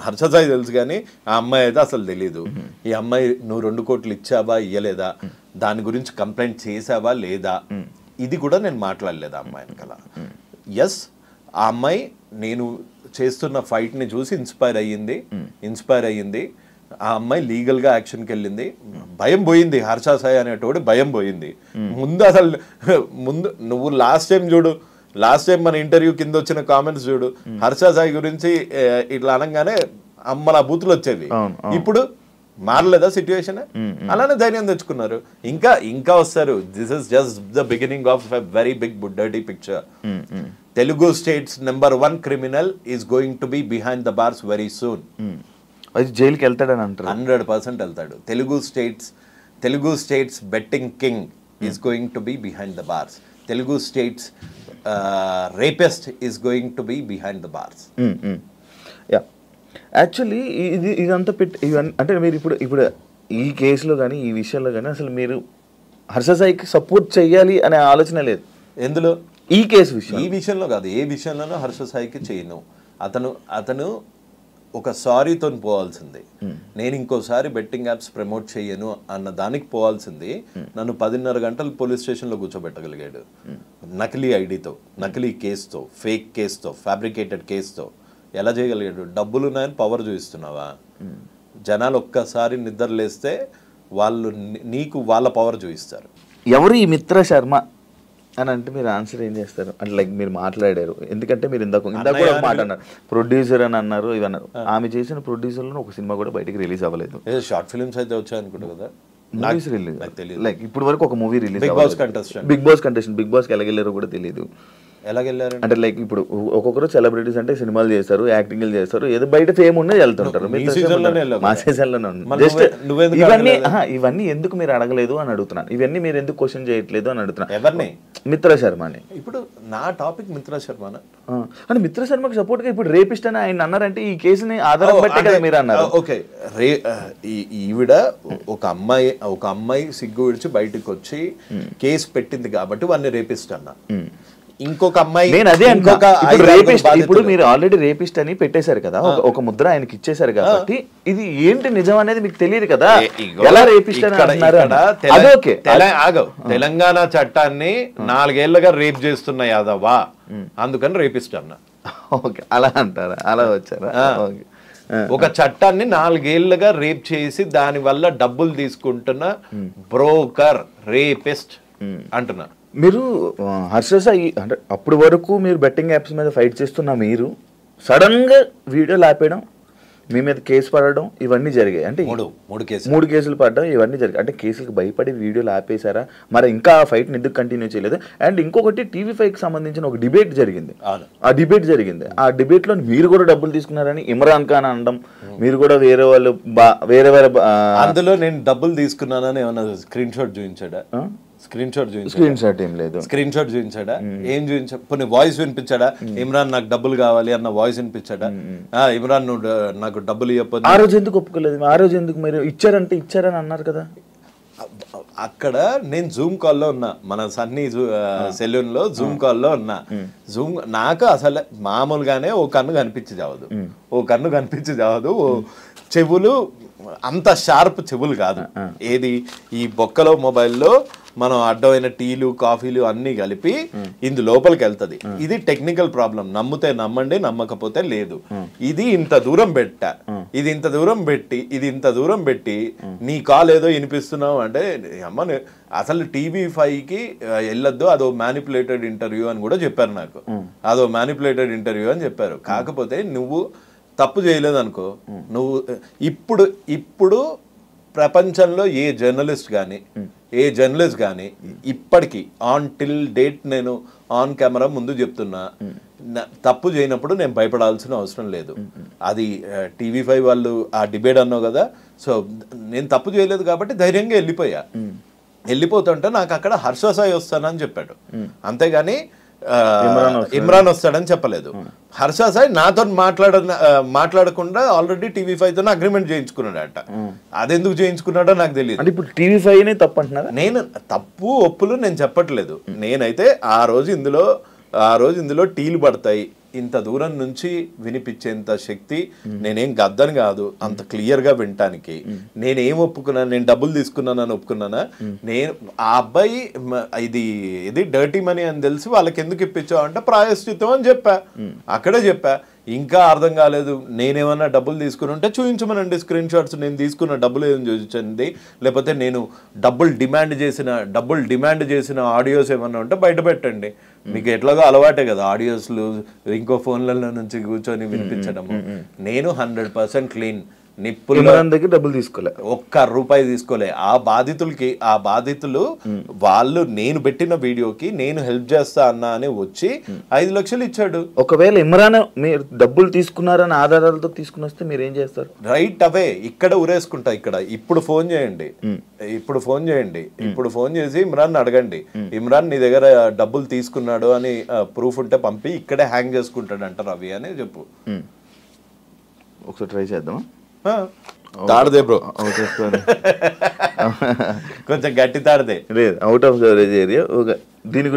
హర్ష సాయి తెలుసు, కానీ ఆ అమ్మాయి అయితే అసలు తెలీదు. ఈ అమ్మాయి నువ్వు 2 కోట్లు ఇచ్చావా ఇయ్యలేదా, దాని గురించి కంప్లైంట్ చేసావా లేదా, ఇది కూడా నేను మాట్లాడలేదు ఆ అమ్మాయి వెనకాల. ఎస్, ఆ అమ్మాయి నేను చేస్తున్న ఫైట్ని చూసి ఇన్స్పైర్ అయ్యింది. ఆ అమ్మాయి లీగల్గా యాక్షన్కి వెళ్ళింది. భయం పోయింది, హర్ష సాయి అనేటోడు భయం పోయింది. ముందు నువ్వు లాస్ట్ టైం మన ఇంటర్వ్యూ కింద వచ్చిన కామెంట్స్ చూడు. హర్ష సాయి గురించి ఇట్లా అనగానే అమ్మలా బూతులు వచ్చేవి. ఇప్పుడు మారలేదా సిచ్యువేషన్? అలానే ధైర్యం తెచ్చుకున్నారు. ఇంకా వస్తారు. This is just the beginning of a very big dirty picture. Telugu states #1 criminal is going to be behind the bars very soon. అది జైలుకి వెళ్తాడని అంటారు. 100% వెళ్తాడు. Telugu states betting king is going to be behind the bars. Telugu states rapist is going to be behind the bars. Yeah, actually ఇదంతా ఇవన్నీ అంటే మీరు ఇప్పుడు ఈ కేసులో కానీ ఈ విషయంలో కానీ అసలు మీరు హర్ష సాయికి సపోర్ట్ చెయ్యాలి అనే ఆలోచన లేదు. ఎందులో? ఈ కేసు ఈ విషయంలో కాదు, ఏ విషయంలోనూ హర్ష సాయికి చేయను. అతను ఒక సారీతో పోవాల్సింది. నేను ఇంకోసారి బెట్టింగ్ యాప్స్ ప్రమోట్ చేయను అన్న దానికి పోవాల్సింది. నన్ను 10:30 గంటలు పోలీస్ స్టేషన్లో కూర్చోబెట్టగలిగాడు. నకిలీ ఐడితో, నకిలీ కేసుతో, ఫేక్ కేసుతో, ఫ్యాబ్రికేటెడ్ కేసుతో. ఎలా చేయగలిగాడు? డబ్బులు ఉన్నాయని పవర్ చూపిస్తున్నావా? జనాలు ఒక్కసారి నిద్ర లేస్తే వాళ్ళు నీకు వాళ్ళ పవర్ చూపిస్తారు. ఎవరు ఈ మిత్ర శర్మ అని అంటే మీరు ఆన్సర్ ఏం చేస్తారు? అంటే లైక్ మీరు మాట్లాడారు, ఎందుకంటే మీరు ఇందాక కూడా ఒక మాట అన్నారు, ప్రొడ్యూసర్ అని అన్నారు, ఇవన్నారు. ఆమె చేసిన ప్రొడ్యూసర్లో ఒక సినిమా కూడా బయటకి రిలీజ్ అవ్వలేదు. షార్ట్ ఫిల్మ్స్ అయితే వచ్చాయి అనుకుంటా కదా. మూవీస్ రిలీజ్ లైక్ ఇప్పుడు వరకు ఒక movie release. Bigg Boss contestant, Bigg బాస్కి ఎలాగెళ్ళారో కూడా తెలియదు. ఎలాగెళ్ళారు అంటే లైక్ ఇప్పుడు ఒక్కొక్కరు సెలబ్రిటీస్ అంటే సినిమాలు చేస్తారు, యాక్టింగ్లు చేస్తారు, ఏదో బయట ఫేమ్ ఉన్నది వెళ్తుంటారు. మా సీజన్లోనే ఉంది. జస్ట్ ఇవన్నీ ఎందుకు మీరు అడగలేదు అని అడుగుతున్నాను. ఇవన్నీ మీరు ఎందుకు క్వశ్చన్ చేయట్లేదు అని అడుగుతున్నాను. ఎవరిని? మిత్ర శర్మని. ఇప్పుడు నా టాపిక్ మిత్ర శర్మనా? అంటే మిత్ర శర్మకి సపోర్ట్ గా ఇప్పుడు రేపిస్ట్ అని ఆయన అన్నారంటే ఈ కేసుని ఆధారం బట్టే కదా మీరు అన్నారు. ఓకే, ఈవిడ ఒక అమ్మాయి సిగ్గు విడిచి బయటకు వచ్చి కేసు పెట్టింది కాబట్టి వాడిని రేపిస్ట్ అన్నా. ఇంకొక అమ్మాయి, నేను అదే ఇప్పుడు మీరు ఆల్రెడీ రేపిస్ట్ అని పెట్టేశారు కదా, ఒక ముద్ర ఆయనకి ఇచ్చేసారు కాబట్టి ఇది ఏంటి నిజం అనేది మీకు తెలియదు కదా. ఎలా రేపిస్ట్ అని తెలంగాణ చట్టాన్ని 4 ఏళ్లుగా రేప్ చేస్తున్న యాదవా, అందుకని రేపిస్ట్ అన్నా. ఓకే, అలా అంటారా? అలా వచ్చారా? ఒక చట్టాన్ని 4 ఏళ్లుగా రేప్ చేసి దాని వల్ల డబ్బులు తీసుకుంటున్న బ్రోకర్ రేపిస్ట్ అంటున్నా. మీరు హర్ష సాయి అంటే అప్పటి వరకు మీరు బెట్టింగ్ యాప్స్ మీద ఫైట్ చేస్తున్న మీరు సడన్ గా వీడియోలు ఆపేయడం, మీ మీద కేసు పడడం, ఇవన్నీ జరిగాయి. అంటే 3 కేసులు పడడం, ఇవన్నీ జరిగాయి. అంటే కేసులకు భయపడి వీడియోలు ఆపేశారా? మరి ఇంకా ఆ ఫైట్ ని ఎందుకు కంటిన్యూ చేయలేదు? అండ్ ఇంకొకటి టీవీ5కి సంబంధించిన ఒక డిబేట్ జరిగింది. ఆ డిబేట్ లో మీరు కూడా డబ్బులు తీసుకున్నారని ఇమ్రాన్ ఖాన్ అనడం, మీరు కూడా వేరే వేరే అందులో నేను డబ్బులు తీసుకున్నానని ఏమన్నా స్క్రీన్ షాట్ చూపించాడా? స్క్రీన్ షాట్ ఏం లేదు. స్క్రీన్ షాట్ చూపించాడా? ఏం చూపించా? కొన్ని వాయిస్ వినిపించాడా? ఇమ్రాన్ నాకు డబ్బులు కావాలి అన్న వాయిస్ వినిపించాడా? ఇమ్రాన్ నువ్వు నాకు డబ్బులు ఇవ్వకపోతే ఆ రోజు ఎందుకు ఒప్పుకోలేదు? ఆ రోజు ఎందుకు మీరు ఇచ్చారని అన్నారు కదా. అక్కడ నేను జూమ్ కాల్లో ఉన్నా, మన సన్నీ సెలూన్ లో జూమ్ కాల్లో ఉన్నా. నాకు అసలు మామూలుగానే ఓ కన్ను కనిపించి చావదు, చెవులు అంత షార్ప్ చెవులు కాదు. ఏది ఈ బొక్కలో మొబైల్లో మనం అడ్డమైన టీలు కాఫీలు అన్ని కలిపి ఇందు లోపలికి వెళ్తుంది. ఇది టెక్నికల్ ప్రాబ్లం. నమ్మితే నమ్మండి, నమ్మకపోతే లేదు. ఇది ఇంత దూరం పెట్టి నీ కాల్ ఏదో వినిపిస్తున్నావు అంటే అమ్మ అసలు టీవీ5కి వెళ్ళొద్దు, అదో మ్యానిపులేటెడ్ ఇంటర్వ్యూ అని కూడా చెప్పారు నాకు. అదో మ్యానిపులేటెడ్ ఇంటర్వ్యూ అని చెప్పారు. కాకపోతే నువ్వు తప్పు చేయలేదు అనుకో, నువ్వు ఇప్పుడు ప్రపంచంలో ఏ జర్నలిస్ట్ కానీ ఇప్పటికీ టిల్ డేట్ నేను ఆన్ కెమెరా ముందు చెప్తున్నా, తప్పు చేయనప్పుడు నేను భయపడాల్సిన అవసరం లేదు. అది టీవీ5 వాళ్ళు ఆ డిబేట్ అన్నావు కదా, సో నేను తప్పు చేయలేదు కాబట్టి ధైర్యంగా వెళ్ళిపోతుంటే నాకు అక్కడ హర్ష సాయి వస్తానని చెప్పాడు, అంతేగాని ఇమ్రాన్ వస్తాడని చెప్పలేదు. హర్ష సాయి నాతో మాట్లాడకుండా ఆల్రెడీ టీవీ5తో అగ్రిమెంట్ చేయించుకున్నాడట. అదెందుకు చేయించుకున్నాడో నాకు తెలియదు. ఇప్పుడు టీవీ5 తప్పు అంటున్నారా? నేను తప్పు ఒప్పులు నేను చెప్పట్లేదు. నేనైతే ఆ రోజు ఇందులో టీలు పడతాయి, ఇంత దూరం నుంచి వినిపించేంత శక్తి నేనేం గద్దని కాదు, అంత క్లియర్ గా వినటానికి. నేనేం ఒప్పుకున్నాను? నేను డబ్బులు తీసుకున్నానని ఒప్పుకున్నానా? నేను ఆ అబ్బాయి ఇది డర్టీ మనీ అని తెలిసి వాళ్ళకి ఎందుకు ఇప్పించావు అంటే ప్రాయశ్చిత్తం అని అక్కడే చెప్పా. ఇంకా అర్థం కాలేదు, నేనేమన్నా డబ్బులు తీసుకుని ఉంటే చూపించమనండి స్క్రీన్ షాట్స్, నేను తీసుకున్న డబ్బులు ఏం చూపించండి, లేకపోతే నేను డబ్బులు డిమాండ్ చేసిన ఆడియోస్ ఏమన్నా ఉంటే బయట పెట్టండి. మీకు ఎట్లాగో అలవాటే కదా ఆడియోస్లు ఇంకో ఫోన్లలో నుంచి కూర్చొని వినిపించడము. నేను 100% క్లీన్. నిప్పుల్లో దగ్గర డబ్బులు తీసుకోలే, ఒక్క రూపాయి తీసుకోలే. ఆ బాధితులు వాళ్ళు నేను పెట్టిన వీడియోకి నేను హెల్ప్ చేస్తా అన్నా అని వచ్చి 5 లక్షలు ఇచ్చాడు. ఒకవేళ ఇమ్రాన్ మీరు డబ్బులు తీసుకున్నారని ఆధారాలతో తీసుకుని వస్తే మీరు ఏం చేస్తారు? రైట్ అవే ఇక్కడ ఉరేసుకుంటా. ఇక్కడ ఇప్పుడు ఫోన్ చేయండి, ఇప్పుడు ఫోన్ చేసి ఇమ్రాన్ అడగండి, ఇమ్రాన్ నీ దగ్గర డబ్బులు తీసుకున్నాడు అని ప్రూఫ్ ఉంటే పంపి ఇక్కడే హ్యాంగ్ చేసుకుంటాడు అంట రవి అని చెప్పు. ఒకసారి ట్రై చేద్దాం. తాడదే బ్రో, కొంచెం గట్టి తాడదే. లేదు, అవుట్ ఆఫ్ కవరేజ్ ఏరియా. దీని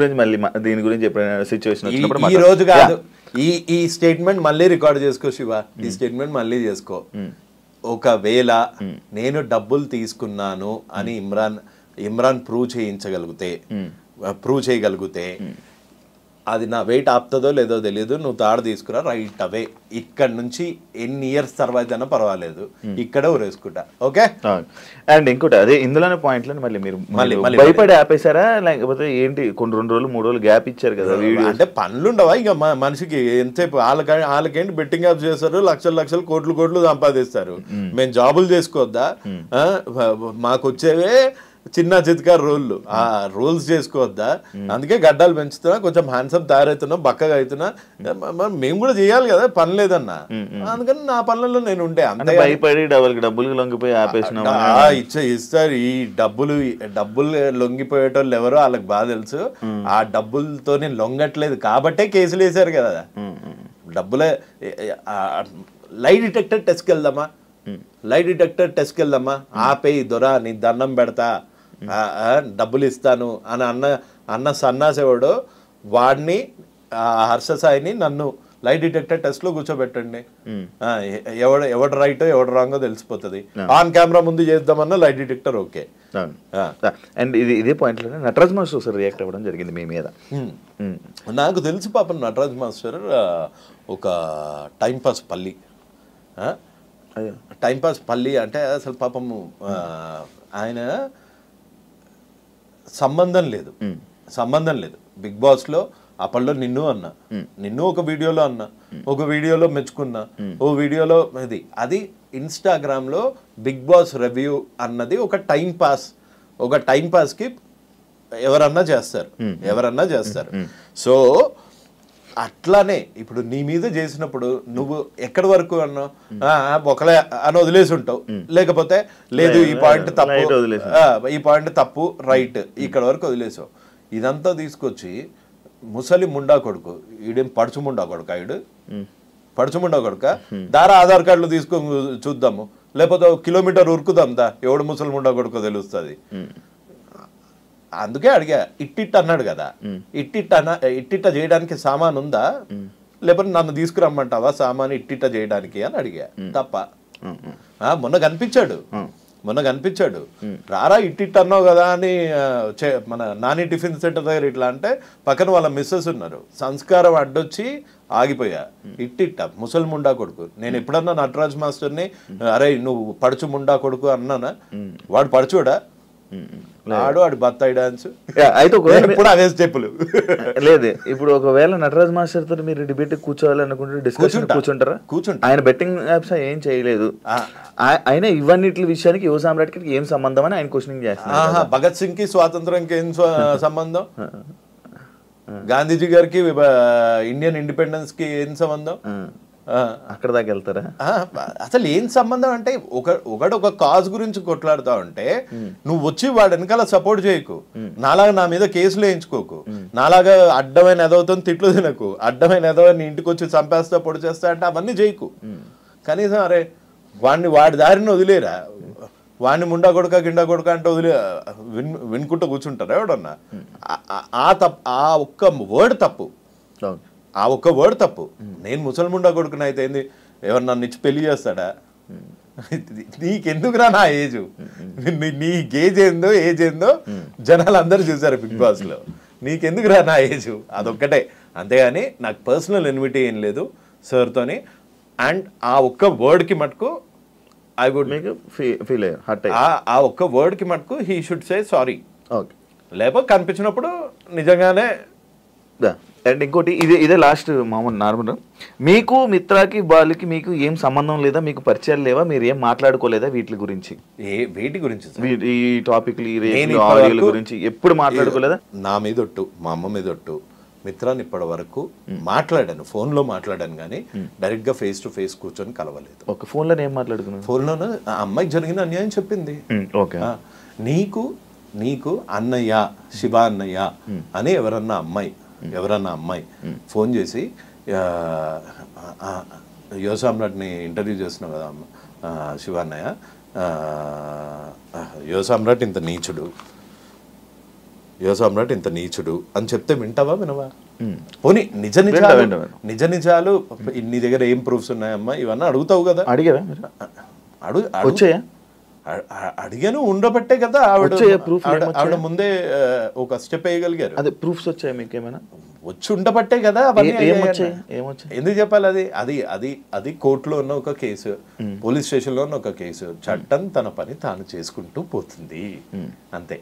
గురించి ఎప్పుడైనా సిచ్యువేషన్ వచ్చినప్పుడు ఈ రోజు కాదు, ఈ స్టేట్మెంట్ మళ్ళీ రికార్డ్ చేసుకో శివ, ఈ స్టేట్మెంట్ మళ్ళీ చేసుకో. ఒకవేళ నేను డబ్బులు తీసుకున్నాను అని ఇమ్రాన్ ప్రూవ్ చేయగలిగితే అది నా వెయిట్ ఆపుతుందో లేదో తెలియదు, నువ్వు తాడు తీసుకురా రైట్ అవే. ఇక్కడ నుంచి ఎన్ని ఇయర్స్ తర్వాత అయినా పర్వాలేదు, ఇక్కడ ఊరేసుకుంటా. ఓకే. అండ్ ఇంకోటి అదే ఇందులోనే పాయింట్లను మళ్ళీ భయపడి ఆపేశారా లేకపోతే ఏంటి? కొన్ని 2 రోజులు 3 రోజులు గ్యాప్ ఇచ్చారు కదా, అంటే పనులుండవా ఇక మనిషికి? ఎంతసేపు వాళ్ళకేంటి బెట్టింగ్ యాప్ చేస్తారు, లక్షలు కోట్లు సంపాదిస్తారు. మేము జాబులు చేసుకోవద్దా? మాకు వచ్చేవే చిన్న చితకా రోళ్ళు, ఆ రూల్స్ చేసుకోవద్దా? అందుకే గడ్డాలు పెంచుతున్నా, కొంచెం హ్యాండ్సమ్ తయారవుతున్నా, బక్కగా అవుతున్నా. మేము కూడా చేయాలి కదా, పని లేదన్నా. అందుకని నా పనులలో నేను ఉండే. అంతే భయపడి డబ్బులు లొంగిపోయి ఆపేసిన ఇస్తారు. ఈ డబ్బులు లొంగిపోయేటోళ్ళు ఎవరో వాళ్ళకి బాగా తెలుసు. ఆ డబ్బులతో నేను లొంగట్లేదు కాబట్టే కేసులు వేసారు కదా. డబ్బులే లై డిటెక్టర్ టెస్ట్కి వెళ్దామా, ఆపేయి దొరా నీ దండం పెడతా, డబ్బులు ఇస్తాను అని అన్న సన్నాసేవాడు వాడిని, హర్ష సాయిని నన్ను లై డిటెక్టర్ టెస్ట్ లో కూర్చోబెట్టండి. ఎవడు రైటో ఎవడు రాంగో తెలిసిపోతుంది. ఆన్ కెమెరా ముందు చేద్దామన్నా లై డిటెక్టర్ ఓకే. అండ్ ఇదే పాయింట్ లో నటరాజ్ మాస్టర్ రియాక్ట్ అవ్వడం జరిగింది మీ మీద. నాకు తెలిసి పాపం నటరాజ్ మాస్టర్ ఒక టైంపాస్ పల్లి అంటే అసలు పాపము ఆయన సంబంధం లేదు బిగ్ బాస్ లో. అప్పట్లో నిన్ను ఒక వీడియోలో అన్నా, ఒక వీడియోలో మెచ్చుకున్నా, ఓ వీడియోలో అది ఇన్స్టాగ్రామ్ లో బిగ్ బాస్ రివ్యూ అన్నది ఒక టైం పాస్ కి ఎవరన్నా చేస్తారు. సో అట్లానే ఇప్పుడు నీ మీద చేసినప్పుడు నువ్వు ఎక్కడి వరకు అన్నావు, ఒకలే అని వదిలేసి ఉంటావు, లేకపోతే లేదు ఈ పాయింట్ తప్పు రైట్ ఇక్కడ వరకు వదిలేసావు. ఇదంతా తీసుకొచ్చి ముసలి ముండా కొడుకు, ఈడేం పడుచు ముండా కొడుక దారా ఆధార్ కార్డులు తీసుకొని చూద్దాము, లేకపోతే కిలోమీటర్ ఉరుకుదాం దా, ఎవడు ముసలి ముండా కొడుకో తెలుస్తుంది. అందుకే అడిగా, ఇట్టిట్ అన్నాడు కదా, ఇట్టిట్ట చేయడానికి సామాన్ ఉందా, లేకపోతే నన్ను తీసుకురమ్మంటావా సామాన్ ఇట్టిట్ట చేయడానికి అని అడిగా. తప్ప మొన్న కనిపించాడు రారా ఇట్టిట్ అన్నావు కదా అని మన నాని టిఫిన్ సెంటర్ దగ్గర ఇట్లా అంటే పక్కన వాళ్ళ మిస్సెస్ ఉన్నారు, సంస్కారం అడ్డొచ్చి ఆగిపోయా. ఇట్టిట్ట ముసలి ముండా కొడుకు. నేను ఎప్పుడన్నా నటరాజ్ మాస్టర్ని అరే నువ్వు పడుచు ముండా కొడుకు అన్నానా? వాడు పడుచోడా? ఆడు బత్తాయి డాన్స్ అయితే అవే స్టెప్పులు లేదు. ఇప్పుడు ఒకవేళ నటరాజ్ మాస్టర్ తో మీరు డిబేట్ కూర్చోవాలనుకుంటే డిస్కషన్ కూర్చుంటారా? ఆయన బెట్టింగ్ యాప్స్ ఏం చేయలేదు, ఆయన ఇవన్నిటి విషయానికి యువ సామ్రాట్కి ఏం సంబంధం అని ఆయన క్వశ్చనింగ్ చేస్తారు. భగత్ సింగ్ కి స్వాతంత్రంకి ఏం సంబంధం, గాంధీజీ గారికి ఇండియన్ ఇండిపెండెన్స్ కి ఏం సంబంధం? అక్కడ దాకా వెళ్తారా? అసలు ఏం సంబంధం అంటే ఒక కాజ్ గురించి కొట్లాడుతా ఉంటే నువ్వు వచ్చి వాడు వెనకాల సపోర్ట్ చేయకు, నాలాగా నా మీద కేసులు వేయించుకోకు, నాలాగా అడ్డమైన ఎదవుతో తిట్లు తినకు, అడ్డమైన ఎదవ నీ ఇంటికి వచ్చి చంపేస్తా పొడి చేస్తా అంటే అవన్నీ చేయకు. కనీసం అరే వాడి దారిని వదిలేరా, వాడిని ముండా కొడుక గిండా కొడుక అంటే వినుకుంటూ కూర్చుంటారా ఎవడన్నా? ఆ ఒక్క వర్డ్ తప్పు. నేను ముసల్ముండా కొడుకుని అయితే ఏంది, ఎవరు నన్ను ఇచ్చి పెళ్లి చేస్తాడా? నీకెందుకురా నా ఏజ్, నీ ఏజ్ ఏందో జనాలు అందరూ చూసారు బిగ్ బాస్ లో, నీకెందుకురా నా ఏజ్? అదొక్కటే, అంతేగాని నాకు పర్సనల్ ఎన్విటీ ఏం లేదు సార్తోని. అండ్ ఆ ఒక్క వర్డ్కి మటుకు ఐ వుడ్ మేక్ ఫీల్ ఆ ఒక్క వర్డ్కి మటుకు హీ షుడ్ సే సారీ. లేకపోతే కనిపించినప్పుడు నిజంగానే అండ్ ఇంకోటి ఇదే లాస్ట్ మామూలు నార్మల్, మీకు మిత్రాకి బాలుకి మీకు ఏం సంబంధం లేదా, మీకు పరిచయాలు లేవా, మీరు ఏం మాట్లాడుకోలేదా వీటి గురించి? వేటి గురించి ఈ టాపిక్లు ఆడియోల గురించి ఎప్పుడు మాట్లాడుకోలేదా? నా మీద ఒట్టు, మా అమ్మ మీద ఒట్టు, మిత్రాన్ని ఇప్పటి వరకు మాట్లాడాను, ఫోన్లో మాట్లాడాను కానీ డైరెక్ట్గా ఫేస్ టు ఫేస్ కూర్చొని కలవలేదు. ఒక ఫోన్లో ఏం మాట్లాడుకున్నాను? ఫోన్లోనే ఆ అమ్మాయికి జరిగిన అన్యాయం చెప్పింది. ఓకే, నీకు అన్నయ్య, శివ అన్నయ్య అని ఎవరన్నా అమ్మాయి ఫోన్ చేసి, యువ సామ్రాట్ని ఇంటర్వ్యూ చేస్తున్నావు కదా శివ అన్నయ్య, యువ సామ్రాట్ ఇంత నీచుడు అని చెప్తే వినవా? పోనీ నిజ నిజాలు నీ దగ్గర ఏం ప్రూఫ్స్ ఉన్నాయమ్మా ఇవన్నీ అడుగుతావు కదా. అడిగారా? వచ్చాయా? అడిగాను, ఉండబట్టే కదా ఆవిడ ముందే ఒక స్టెప్ వేయగలిగారు. అదే ప్రూఫ్స్ వచ్చాయి మీకు ఏమైనా? వచ్చి ఉండబట్టే కదా. ఏమొచ్చాయి? ఎందుకు చెప్పాలి? అది కోర్టులో ఉన్న ఒక కేసు, పోలీస్ స్టేషన్ లో ఉన్న ఒక కేసు. చట్టం తన పని తాను చేసుకుంటూ పోతుంది, అంతే.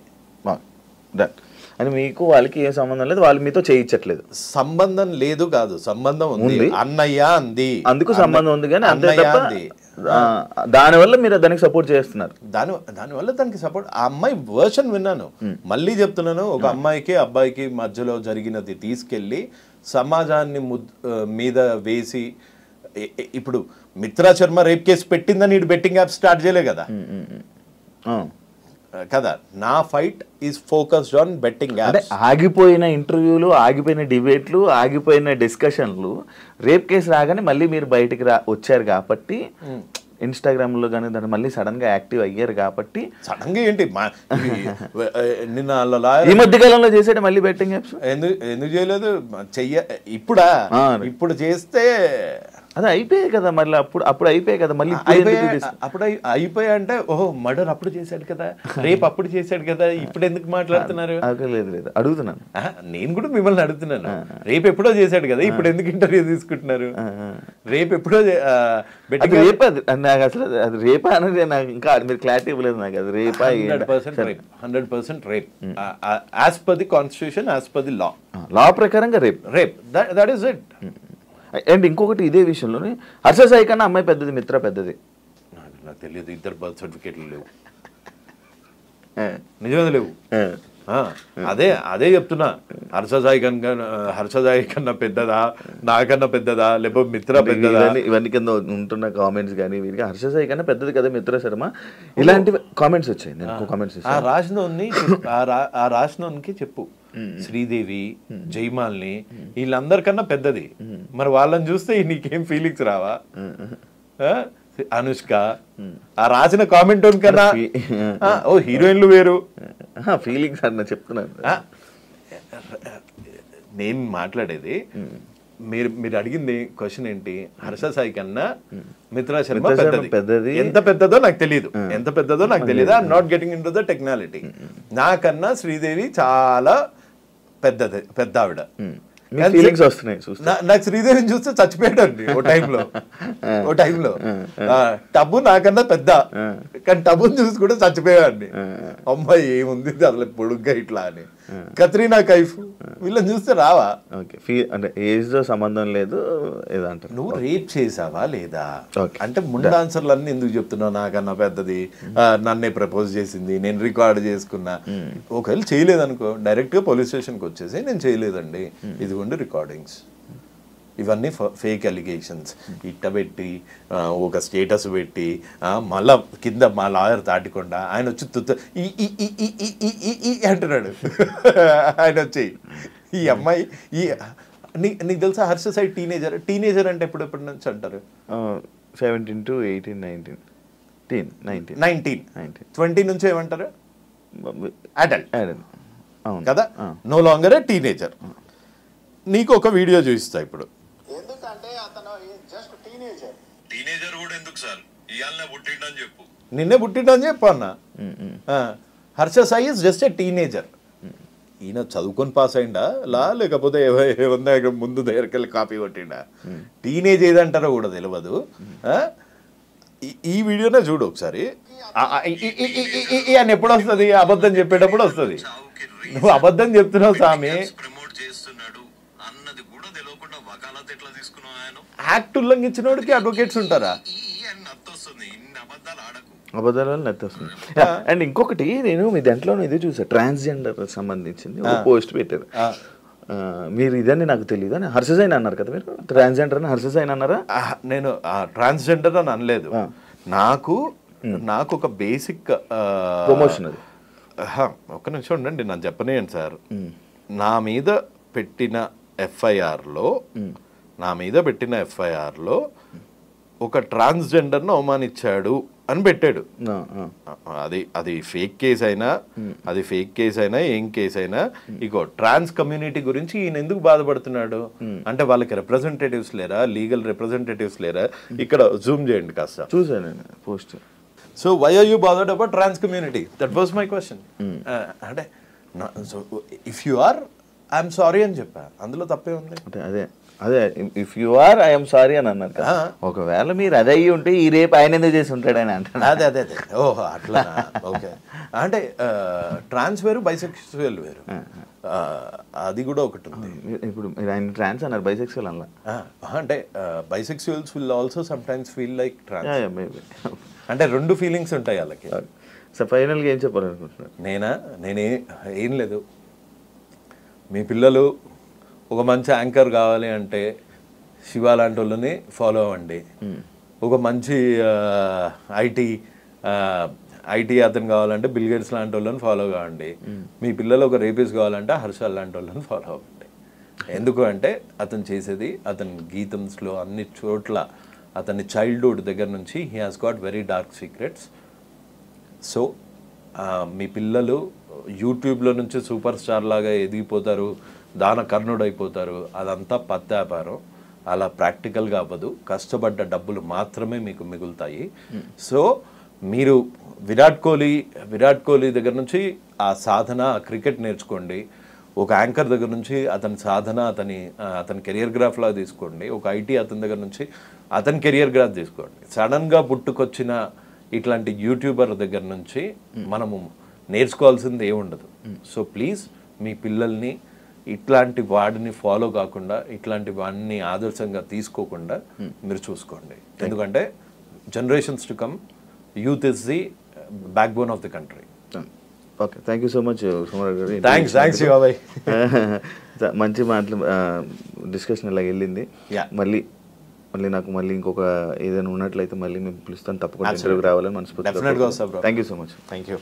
అని మీకు వాళ్ళకి ఏ సంబంధం లేదు, వాళ్ళు మీతో చేయించట్లేదు? సంబంధం లేదు కాదు, సంబంధం ఉంది. అన్నయ్య అంది, అందుకు సంబంధం ఉంది కానీ అంతే తప్ప దానివల్ల మీరు దానికి సపోర్ట్ చేస్తున్నారు. దానివల్ల దానికి సపోర్ట్. ఆ అమ్మాయి వర్షన్ విన్నాను, మళ్ళీ చెప్తున్నాను. ఒక అమ్మాయికి అబ్బాయికి మధ్యలో జరిగినది తీసుకెళ్లి సమాజాన్ని మీద వేసి, ఇప్పుడు మిత్రా శర్మ రేప్ కేసు పెట్టిందని ఇటు బెట్టింగ్ యాప్ స్టార్ట్ చేయలే కదా కదా. నా fight is focused on betting apps. ఆగిపోయిన ఇంటర్వ్యూలు, ఆగిపోయిన డిబేట్లు, ఆగిపోయిన డిస్కషన్లు, రేప్ కేసు రాగానే మళ్ళీ మీరు బయటికి వచ్చారు కాబట్టి, ఇన్స్టాగ్రామ్ లో కానీ దాన్ని మళ్ళీ సడన్ గా యాక్టివ్ అయ్యారు కాబట్టి. సడన్ గా ఏంటి నిన్న ఈ మధ్య కాలంలో చేసేట మళ్ళీ బెట్టింగ్ యాప్స్ ఎందుకు చేయలేదు? ఇప్పుడు చేస్తే అదే అయిపోయాయి కదా, మళ్ళీ అప్పుడు అయిపోయాయి కదా, మళ్ళీ అప్పుడు అయిపోయా అంటే ఓహో మర్డర్ అప్పుడు చేశాడు కదా, రేపు అప్పుడు చేశాడు కదా, ఇప్పుడు ఎందుకు మాట్లాడుతున్నారు? లేదు అడుగుతున్నాను, నేను కూడా మిమ్మల్ని అడుగుతున్నాను. రేపు ఎప్పుడో చేశాడు కదా, ఇప్పుడు ఎందుకు ఇంటర్వ్యూ తీసుకుంటున్నారు? రేపు ఎప్పుడో నాకు అసలు అది రేపా అనేది నాకు ఇంకా మీరు క్లారిటీ ఇవ్వలేదు నాకు. అది రేపా? 100% rape as per the constitution, as per the law ప్రకారంగా rape that is it. And ఇంకొకటి ఇదే విషయంలోనే హర్ష సాయి కన్నా అమ్మాయి పెద్దది, మిత్ర పెద్దది? నాకు తెలియదు, ఇద్దరు బర్త్ సర్టిఫికేట్లు లేవు, నిజమే లేవు. అదే చెప్తున్నా, హర్ష సాయి కన్నా పెద్దదా, నాకన్నా పెద్దదా, లేకపోతే మిత్ర పెద్దదా? ఇవన్నీ కింద ఉంటున్న కామెంట్స్ కానీ వీరికి హర్ష సాయి కన్నా పెద్దది కదా మిత్ర శర్మ, ఇలాంటి కామెంట్స్ వచ్చాయి. ఆ రాసినోనికి చెప్పు, శ్రీదేవి, జైమాల్ని వీళ్ళందరికన్నా పెద్దది. మరి వాళ్ళని చూస్తే నీకేం ఫీలింగ్స్ రావా? అనుష్క, ఆ రాసిన కామెంట్ కన్నా ఓ హీరోయిన్లు వేరు ఫీలింగ్స్ అన్న చెప్తున్నాను. నేను మాట్లాడేది మీరు అడిగింది క్వశ్చన్ ఏంటి? హర్ష సాయి కన్నా మిత్రా శర్మ పెద్దది. ఎంత పెద్దదో నాకు తెలియదు, I'm not getting in to the technicality. నాకన్నా శ్రీదేవి చాలా పెద్ద ఆవిడ. నాకు శ్రీదేవిని చూస్తే చచ్చిపోయాడండి ఓ టైంలో. టబ్బు నాకన్నా పెద్ద, కానీ టబ్బుని చూసి కూడా చచ్చిపోయాడండి. అమ్మాయి ఏముంది అసలు పొడుగ్గా ఇట్లా అని. కత్రీనా కైఫ్ వీళ్ళని చూస్తే రావా? అంటే ఏజ్ తో సంబంధం లేదు ఏదంటారు. నువ్వు రేప్ చేసావా లేదా అంటే ముందు ఆన్సర్లు అన్ని ఎందుకు చెప్తున్నావు? నాకన్నా పెద్దది, నన్నే ప్రపోజ్ చేసింది, నేను రికార్డ్ చేసుకున్నా. ఒకవేళ చేయలేదనుకో, డైరెక్ట్ గా పోలీస్ స్టేషన్కి వచ్చేసి నేను చేయలేదండి, ఇదిగోండి రికార్డింగ్స్. ఇవన్నీ ఫేక్ అలిగేషన్స్ ఇట్టబెట్టి ఒక స్టేటస్ పెట్టి మళ్ళా కింద మా లాయర్ దాటికుండా ఆయన వచ్చి అంటున్నాడు. ఆయన వచ్చి ఈ అమ్మాయి నీకు తెలుసా హర్ష సాయి టీనేజర్ అంటే ఎప్పుడు నుంచి అంటారు? 17 to 18, 19. 20 నుంచి ఏమంటారు? అడల్ట్ కదా, నో లాంగర్ ఏ టీనేజర్. నీకు ఒక వీడియో చూపిస్తా ఇప్పుడు. ఎందుకంటే అతను జస్ట్ టీనేజర్ కూడా ఎందుకు సార్, ఇయాలనే పుట్టిండని చెప్పు, నిన్నే పుట్టిండని చెప్పు అన్న. Harsha Sai is just a teenager. ఈయన చదువుకొని పాస్ అయిందా లేకపోతే ముందు దగ్గరికి వెళ్ళి కాపీ కొట్టిండా? టీనేజ్ ఏదంటారో కూడా తెలియదు. ఈ వీడియోనే చూడు ఒకసారి. అని ఎప్పుడు వస్తుంది? అబద్ధం చెప్పేటప్పుడు వస్తుంది. నువ్వు అబద్ధం చెప్తున్నావు స్వామి. యాక్ట్ ఉల్లంఘించినోడికి అడ్వకేట్స్ ఉంటారా? అబద్ధాల వల్ల నెత్తి వస్తుంది. అండ్ ఇంకొకటి నేను మీ దాంట్లో ఇది చూసాను, ట్రాన్స్జెండర్ సంబంధించింది ఒక పోస్ట్ పెట్టారు. మీరు ఇదని నాకు తెలియదు అని హర్షజైన్ అన్నారు కదా, మీరు ట్రాన్స్జెండర్ అని హర్షజైన్ అన్నారా? నేను ట్రాన్స్జెండర్ అని అనలేదు. నాకు ఒక బేసిక్ ప్రమోషన్ అది. ఒక్క నిమిషం ఉండండి, నాకు చెప్పనేయండి సార్. నా మీద పెట్టిన ఎఫ్ఐఆర్లో ఒక ట్రాన్స్జెండర్ను అవమానించాడు అని పెట్టాడు. అది ఫేక్ కేసు అయినా ఏం కేసు అయినా ఇగో ట్రాన్స్ కమ్యూనిటీ గురించి ఈయన ఎందుకు బాధపడుతున్నాడు అంటే వాళ్ళకి రిప్రజెంటేటివ్స్ లేరా, లీగల్ రిప్రజెంటేటివ్స్ లేరా? ఇక్కడ జూమ్ చేయండి కాస్త. చూసాను post. So why are you bothered about trans community? That was my question. అంటే if you are I'm sorry అని చెప్పా, అందులో తప్పే ఉంది. అదే if you are I'm sorry అని అన్నారు కదా. ఒకవేళ మీరు అదే అయ్యి ఉంటే ఈ రేపు ఆయన ఎందుకు చేసి ఉంటాడు అని అంటారు. అదే ఓహో అట్లా. ఓకే, అంటే ట్రాన్స్ వేరు, బైసెక్సువల్ వేరు, అది కూడా ఒకటి ఉంది. ఇప్పుడు మీరు ఆయన ట్రాన్స్ అన్నారు, బైసెక్సువల్ అలా అంటే bisexuals will also some times feel like trans. అంటే రెండు ఫీలింగ్స్ ఉంటాయి వాళ్ళకి. సో ఫైనల్గా ఏం చెప్పాలనుకుంటున్నారు? నేనే ఏం లేదు, మీ పిల్లలు ఒక మంచి యాంకర్ కావాలి అంటే శివ లాంటి వాళ్ళని ఫాలో అవ్వండి. ఒక మంచి ఐటీ అతను కావాలంటే బిల్ గేట్స్ లాంటి వాళ్ళని ఫాలో కావండి. మీ పిల్లలు ఒక రేపిస్ట్ కావాలంటే హర్షల్ లాంటి వాళ్ళని ఫాలో అవ్వండి. ఎందుకు అంటే అతను చేసేది, అతని గీతంస్లో అన్ని చోట్ల అతని చైల్డ్హుడ్ దగ్గర నుంచి he has got very dark secrets. So మీ పిల్లలు యూట్యూబ్లో నుంచి సూపర్ స్టార్ లాగా ఎదిగిపోతారు, దాన కర్ణుడు అయిపోతారు, అదంతా పత్తి వ్యాపారం. అలా ప్రాక్టికల్గా అవ్వదు. కష్టపడ్డ డబ్బులు మాత్రమే మీకు మిగులుతాయి. సో మీరు విరాట్ కోహ్లీ దగ్గర నుంచి ఆ సాధన, క్రికెట్ నేర్చుకోండి. ఒక యాంకర్ దగ్గర నుంచి అతని సాధన, అతని కెరియర్ గ్రాఫ్లా తీసుకోండి. ఒక ఐటీ అతని దగ్గర నుంచి అతని కెరియర్ గ్రాఫ్ తీసుకోండి. సడన్గా పుట్టుకొచ్చిన ఇట్లాంటి యూట్యూబర్ దగ్గర నుంచి మనము నేర్చుకోవాల్సింది ఏముండదు. సో ప్లీజ్ మీ పిల్లల్ని ఇట్లాంటి వాడిని ఫాలో కాకుండా, ఇట్లాంటి వాడిని ఆదర్శంగా తీసుకోకుండా మీరు చూసుకోండి. ఎందుకంటే generations to come, youth is the back bone of the country. Okay, thank you so much Sumarao garu. Thanks Shivabhai. మంచి మాటలు డిస్కషన్ ఇలా వెళ్ళింది. మళ్ళీ నాకు ఇంకొక ఏదైనా ఉన్నట్లయితే మళ్ళీ మేము పిలుస్తాను, తప్పకుండా ఇంటర్వ్యూకి రావాలని మనస్ఫూర్తిగా. డెఫినెట్గా వస్తా bro. Thank you so much. Thank you.